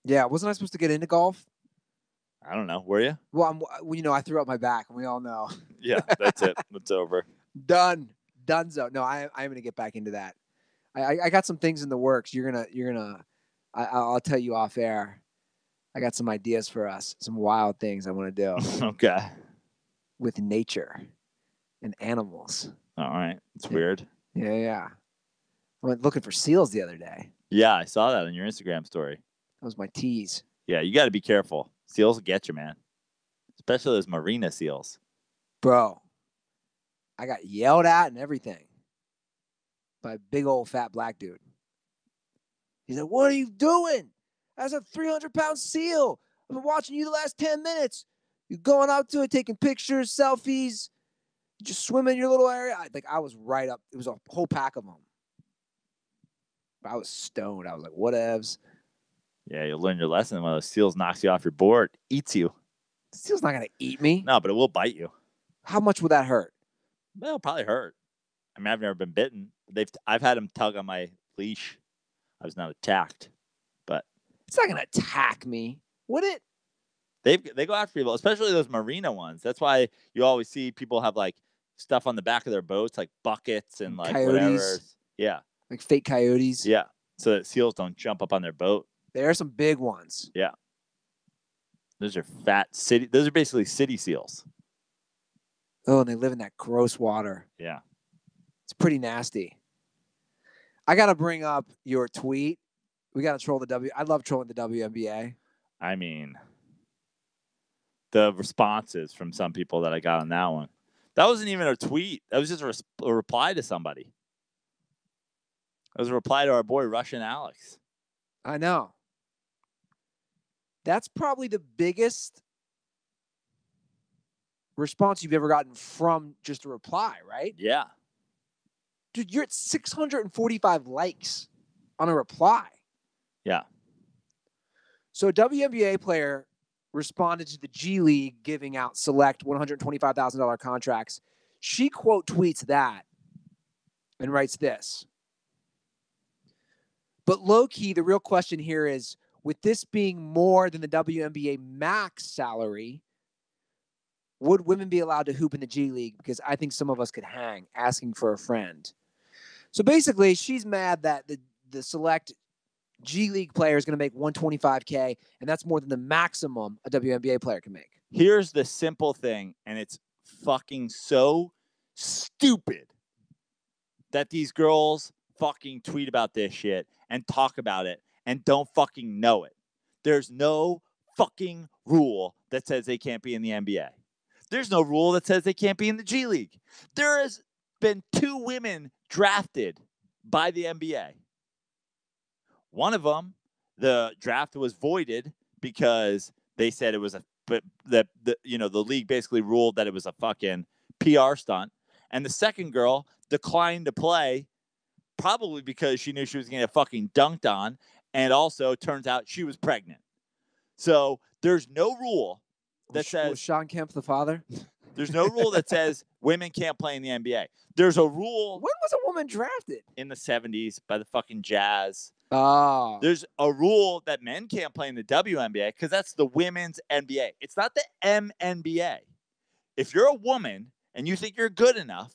Yeah, wasn't I supposed to get into golf? I don't know. Were you? Well, I threw out my back, and we all know. Yeah, that's it. It's over. Donezo. No, I'm gonna get back into that. I got some things in the works. I'll tell you off air. I got some ideas for us. Some wild things I want to do. Okay. With nature and animals. All right. It's weird. Yeah. I went looking for seals the other day. Yeah, I saw that on your Instagram story. That was my tease. Yeah, you got to be careful. Seals will get you, man. Especially those marina seals. Bro, I got yelled at and everything by a big old fat black dude. He's like, "What are you doing? That's a 300-pound seal. I've been watching you the last 10 minutes. You're going out to it, taking pictures, selfies, just swimming in your little area." I was right up. It was a whole pack of them. I was stoned. I was like, whatevs. Yeah, you'll learn your lesson when those seals knocks you off your board, eats you. The seal's not going to eat me. No, but it will bite you. How much would that hurt? Well, it'll probably hurt. I mean, I've never been bitten. I've had them tug on my leash. I was not attacked, but it's not going to attack me, would it? They go after people, especially those marina ones. That's why you always see people have like stuff on the back of their boats, like buckets and like coyotes. Whatever. Yeah, like fake coyotes. Yeah, so that seals don't jump up on their boat. There are some big ones. Yeah, those are fat city. Those are basically city seals. Oh, and they live in that gross water. Yeah, it's pretty nasty. I got to bring up your tweet. We got to troll I love trolling the WNBA. I mean, the responses from some people that I got on that one. That wasn't even a tweet. That was just a reply to somebody. That was a reply to our boy Russian Alex. I know. That's probably the biggest response you've ever gotten from just a reply, right? Yeah. Dude, you're at 645 likes on a reply. Yeah. So a WNBA player responded to the G League giving out select $125,000 contracts. She quote tweets that and writes this. But low-key, the real question here is, with this being more than the WNBA max salary, would women be allowed to hoop in the G League? Because I think some of us could hang, asking for a friend. So basically, she's mad that the select G League player is going to make $125K, and that's more than the maximum a WNBA player can make. Here's the simple thing, and it's fucking so stupid that these girls fucking tweet about this shit and talk about it and don't fucking know it. There's no fucking rule that says they can't be in the NBA. There's no rule that says they can't be in the G League. There has been 2 women drafted by the NBA. One of them, the draft was voided because they said it was the league basically ruled that it was a fucking PR stunt. And the second girl declined to play probably because she knew she was going to get fucking dunked on. And also turns out she was pregnant. So there's no rule that says... Was Sean Kemp the father? There's no rule that says women can't play in the NBA. There's a rule... When was a woman drafted? In the 70s by the fucking Jazz. Oh. There's a rule that men can't play in the WNBA because that's the women's NBA. It's not the MNBA. If you're a woman and you think you're good enough,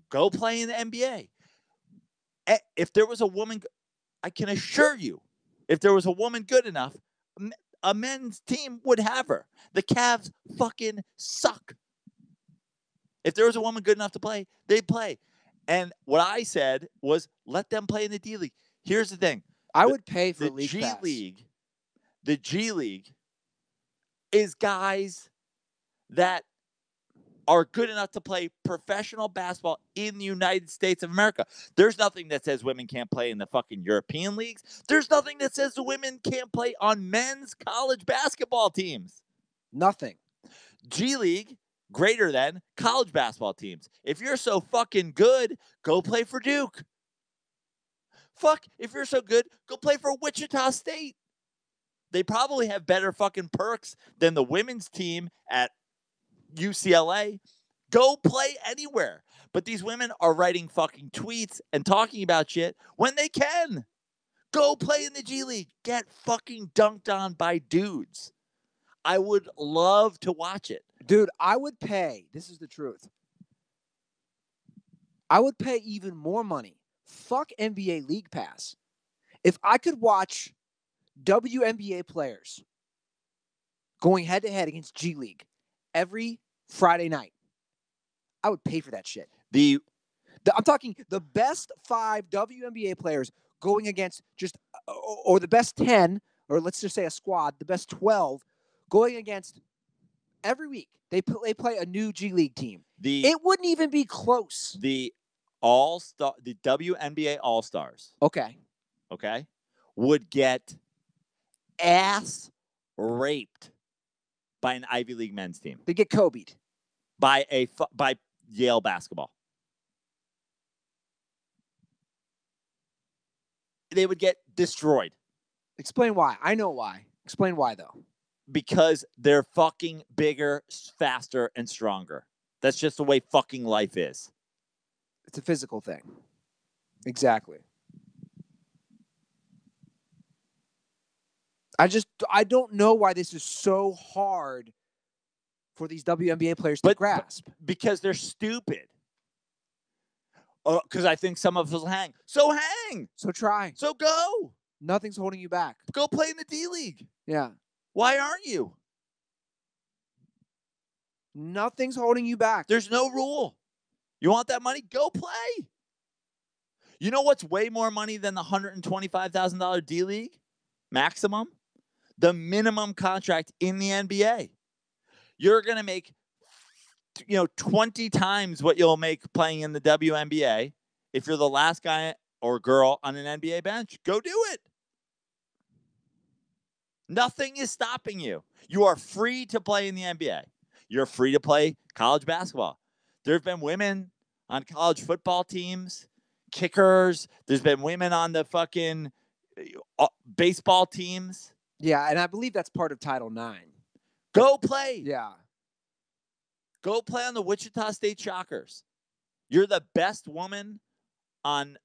go play in the NBA. If there was a woman... I can assure you, if there was a woman good enough, a men's team would have her. The Cavs fucking suck. If there was a woman good enough to play, they'd play. And what I said was, let them play in the D League. Here's the thing. I would pay for the League G Pass. League. The G League is guys that are good enough to play professional basketball in the United States of America. There's nothing that says women can't play in the fucking European leagues. There's nothing that says the women can't play on men's college basketball teams. Nothing. G League, greater than college basketball teams. If you're so fucking good, go play for Duke. Fuck, if you're so good, go play for Wichita State. They probably have better fucking perks than the women's team at UCLA. Go play anywhere. But these women are writing fucking tweets and talking about shit when they can. Go play in the G League. Get fucking dunked on by dudes. I would love to watch it. Dude, I would pay. This is the truth. I would pay even more money. Fuck NBA League Pass. If I could watch WNBA players going head-to-head against G League every Friday night, I would pay for that shit. I'm talking the best 5 WNBA players going against or the best 10, or let's just say a squad, the best 12 going against every week. They play a new G League team. It wouldn't even be close. The WNBA All-Stars. Okay, would get ass raped by an Ivy League men's team. They get Kobe'd by Yale basketball. They would get destroyed. Explain why. I know why. Explain why, though. Because they're fucking bigger, faster, and stronger. That's just the way fucking life is. It's a physical thing. Exactly. I don't know why this is so hard for these WNBA players to grasp. Because they're stupid. Because I think some of us will hang. So hang. So try. So go. Nothing's holding you back. Go play in the D League. Yeah. Why aren't you? Nothing's holding you back. There's no rule. You want that money? Go play. You know what's way more money than the $125,000 D League maximum? The minimum contract in the NBA. You're going to make 20 times what you'll make playing in the WNBA if you're the last guy or girl on an NBA bench. Go do it. Nothing is stopping you. You are free to play in the NBA. You're free to play college basketball. There have been women on college football teams, kickers. There's been women on the fucking baseball teams. Yeah, and I believe that's part of Title IX. Go play. Yeah. Go play on the Wichita State Shockers. You're the best woman on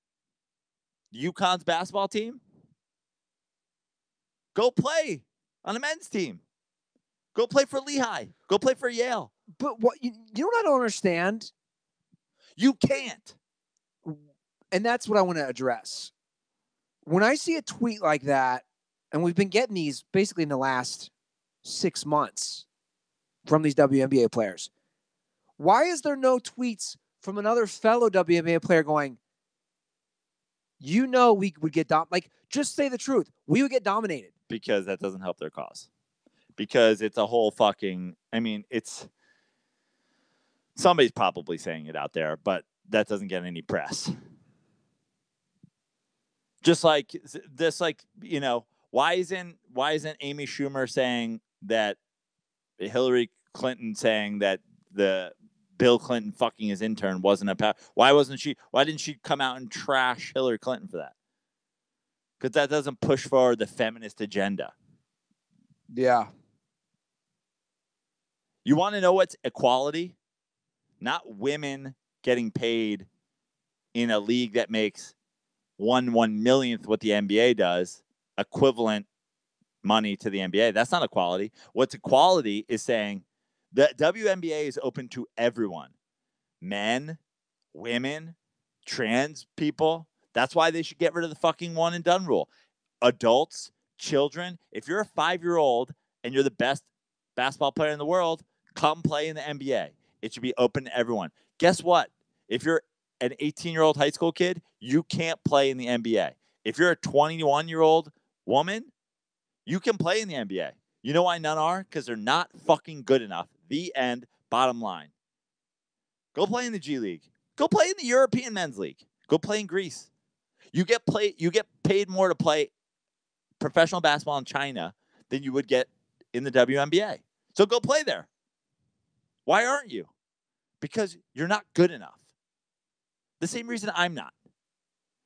UConn's basketball team. Go play on a men's team. Go play for Lehigh. Go play for Yale. But what you know what I don't understand? You can't. And that's what I want to address. When I see a tweet like that, and we've been getting these basically in the last 6 months from these WNBA players, why is there no tweets from another fellow WNBA player going, we would get just say the truth. We would get dominated. Because that doesn't help their cause. Because it's a whole somebody's probably saying it out there, but that doesn't get any press. Just like this, why isn't Amy Schumer saying that Hillary Clinton saying that the Bill Clinton fucking his intern wasn't a power? Why didn't she come out and trash Hillary Clinton for that? Because that doesn't push forward the feminist agenda. Yeah. You want to know what's equality? Not women getting paid in a league that makes 1/1,000,000th what the NBA does, equivalent money to the NBA. That's not equality. What's equality is saying that WNBA is open to everyone. Men, women, trans people. That's why they should get rid of the fucking one and done rule. Adults, children, if you're a 5-year-old and you're the best basketball player in the world, come play in the NBA. It should be open to everyone. Guess what? If you're an 18-year-old high school kid, you can't play in the NBA. If you're a 21-year-old woman, you can play in the NBA. You know why none are? Because they're not fucking good enough. The end. Bottom line. Go play in the G League. Go play in the European Men's League. Go play in Greece. You get paid more to play professional basketball in China than you would get in the WNBA. So go play there. Why aren't you? Because you're not good enough. The same reason I'm not.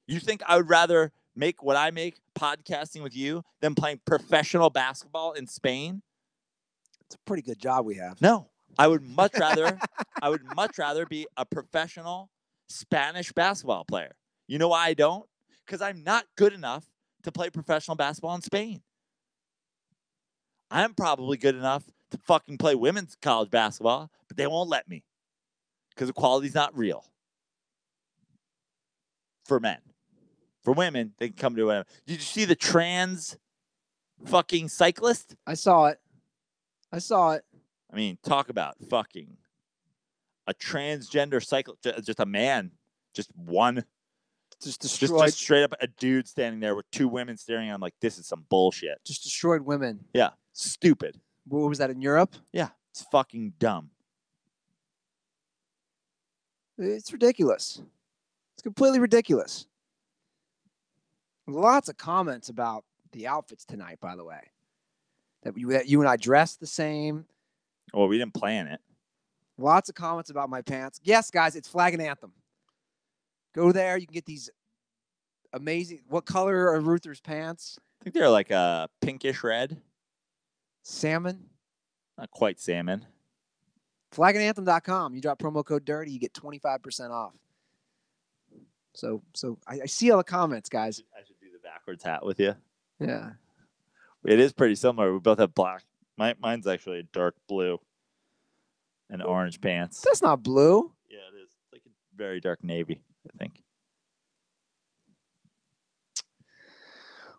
You think I would rather make what I make podcasting with you than playing professional basketball in Spain? It's a pretty good job we have. No. I would much rather be a professional Spanish basketball player. You know why I don't? Because I'm not good enough to play professional basketball in Spain. I'm probably good enough to fucking play women's college basketball, but they won't let me because the quality's not real. For men. For women, they can come to whatever. Did you see the trans fucking cyclist? I saw it. I mean, talk about fucking a transgender cyclist, just a man, just one. Just destroyed. Just straight up a dude standing there with two women staring at him like this is some bullshit. Just destroyed women. Yeah. Stupid. What was that, in Europe? Yeah. It's fucking dumb. It's ridiculous. It's completely ridiculous. Lots of comments about the outfits tonight, by the way. That you and I dressed the same. Well, we didn't plan it. Lots of comments about my pants. Yes, guys, it's Flag and Anthem. Go there. You can get these amazing. What color are Ruther's pants? I think they're like a pinkish red. Salmon. Not quite salmon. Flagandanthem.com. You drop promo code DIRTY, you get 25% off. So I see all the comments, guys. I should do the backwards hat with you. Yeah. It is pretty similar. We both have black. Mine's actually a dark blue and orange pants. That's not blue. Yeah, it is. It's like a very dark navy, I think.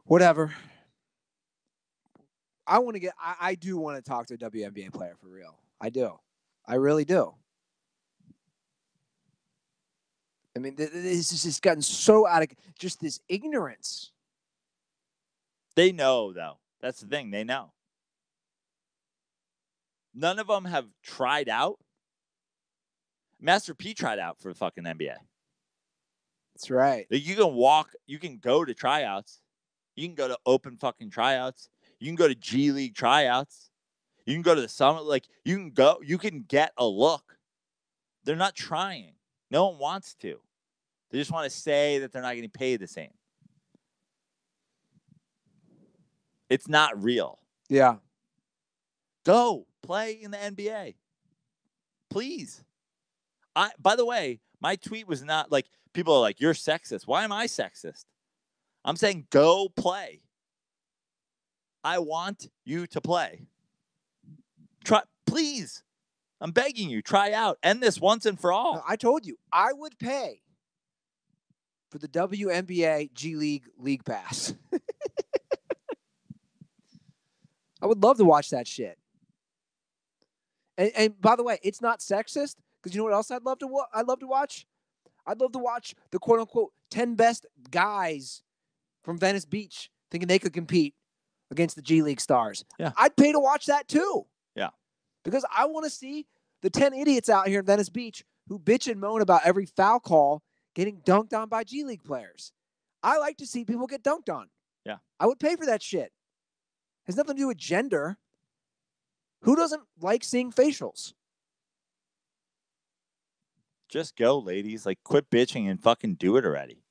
Whatever. I do want to talk to a WNBA player for real. I do. I really do. I mean, this has just gotten so out of just this ignorance. They know, though. That's the thing. They know. None of them have tried out. Master P tried out for the fucking NBA. That's right. You can go to tryouts. You can go to open fucking tryouts. You can go to G League tryouts. You can go to the summit. Like, you can get a look. They're not trying. No one wants to. They just want to say that they're not getting paid the same. It's not real. Yeah. Go play in the NBA. Please. By the way, my tweet was not like, people are like, you're sexist. Why am I sexist? I'm saying go play. I want you to play. Try, please. I'm begging you, try out. End this once and for all. I told you, I would pay for the WNBA G League Pass. I would love to watch that shit. And by the way, it's not sexist, because you know what else I'd love to watch? I'd love to watch the quote-unquote 10 best guys from Venice Beach thinking they could compete against the G League stars. Yeah. I'd pay to watch that too. Yeah. Because I want to see the 10 idiots out here in Venice Beach who bitch and moan about every foul call getting dunked on by G League players. I like to see people get dunked on. Yeah. I would pay for that shit. Has nothing to do with gender. Who doesn't like seeing facials? Just go, ladies. Like, quit bitching and fucking do it already.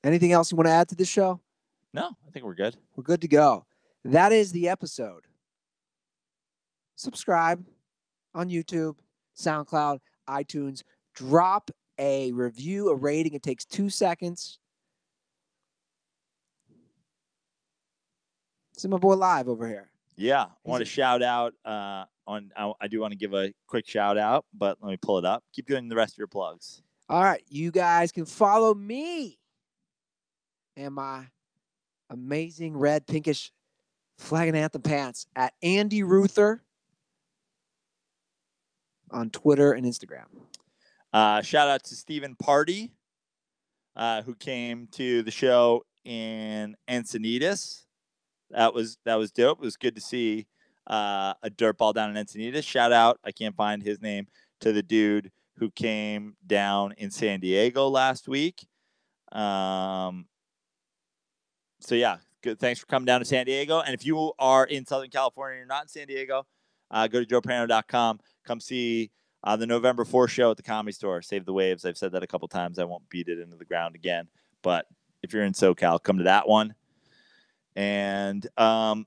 Anything else you want to add to this show? No, I think we're good. We're good to go. That is the episode. Subscribe on YouTube, SoundCloud, iTunes. Drop a review, a rating. It takes 2 seconds. See my boy live over here. Yeah, I want to shout out I do want to give a quick shout out, but let me pull it up. Keep doing the rest of your plugs. All right. You guys can follow me and my amazing red, pinkish flag and anthem pants at Andy Ruther on Twitter and Instagram. Shout out to Stephen Party, who came to the show in Encinitas. That was dope. It was good to see a dirt ball down in Encinitas. Shout out, I can't find his name, to the dude who came down in San Diego last week. So yeah, good. Thanks for coming down to San Diego. And if you are in Southern California and you're not in San Diego, go to joeprano.com. Come see the November 4th show at the Comedy Store. Save the Waves. I've said that a couple times. I won't beat it into the ground again. But if you're in SoCal, come to that one. And one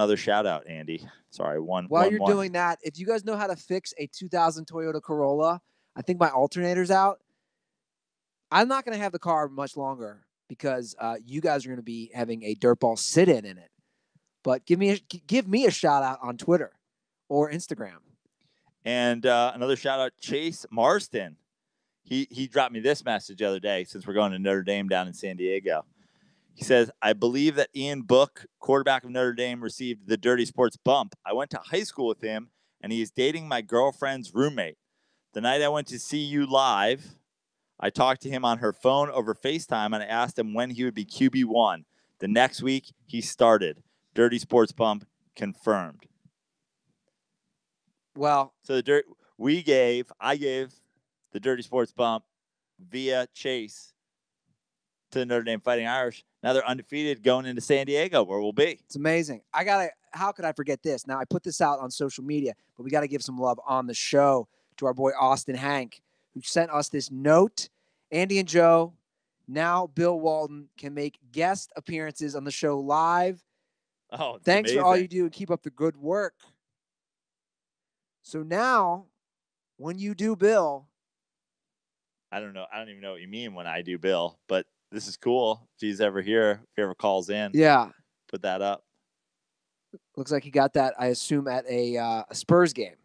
other shout out, Andy. Sorry, While you're doing that, if you guys know how to fix a 2000 Toyota Corolla, I think my alternator's out. I'm not going to have the car much longer because you guys are going to be having a dirtball sit-in in it. But give me a shout out on Twitter or Instagram. And another shout out, Chase Marston. He dropped me this message the other day since we're going to Notre Dame down in San Diego. He says, I believe that Ian Book, quarterback of Notre Dame, received the Dirty Sports bump. I went to high school with him, and he is dating my girlfriend's roommate. The night I went to see you live, I talked to him on her phone over FaceTime, and I asked him when he would be QB1. The next week, he started. Dirty Sports bump confirmed. Well, so I gave the Dirty Sports bump via Chase to the Notre Dame Fighting Irish. Now they're undefeated going into San Diego, where we'll be. It's amazing. How could I forget this? Now, I put this out on social media, but we got to give some love on the show to our boy Austin Hank, who sent us this note. Andy and Joe, now Bill Walton can make guest appearances on the show live. Oh, thanks amazing. for all you do and keep up the good work. So now, when you do Bill, I don't know. I don't even know what you mean when I do Bill, but this is cool. If he's ever here, if he ever calls in, yeah, put that up. Looks like he got that, I assume, at a Spurs game.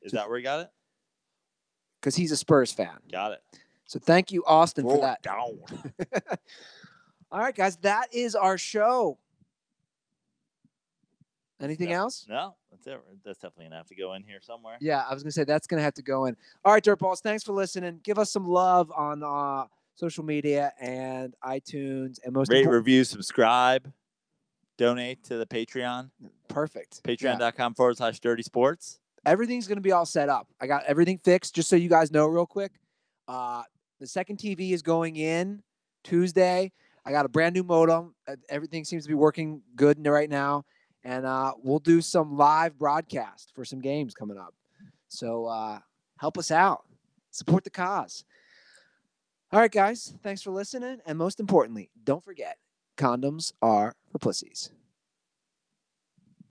Is that where he got it? Because he's a Spurs fan. Got it. So thank you, Austin, Roll for that. Down. All right, guys, that is our show. Anything else? No, that's it. That's definitely going to have to go in here somewhere. Yeah, I was going to say that's going to have to go in. All right, Dirtballs, thanks for listening. Give us some love on social media and iTunes. And most rate, review, subscribe, donate to the Patreon. Perfect. Patreon.com/Dirty Sports. Everything's going to be all set up. I got everything fixed, just so you guys know real quick. The second TV is going in Tuesday. I got a brand new modem. Everything seems to be working good right now. And we'll do some live broadcast for some games coming up. So help us out. Support the cause. All right, guys. Thanks for listening. And most importantly, don't forget, condoms are for pussies.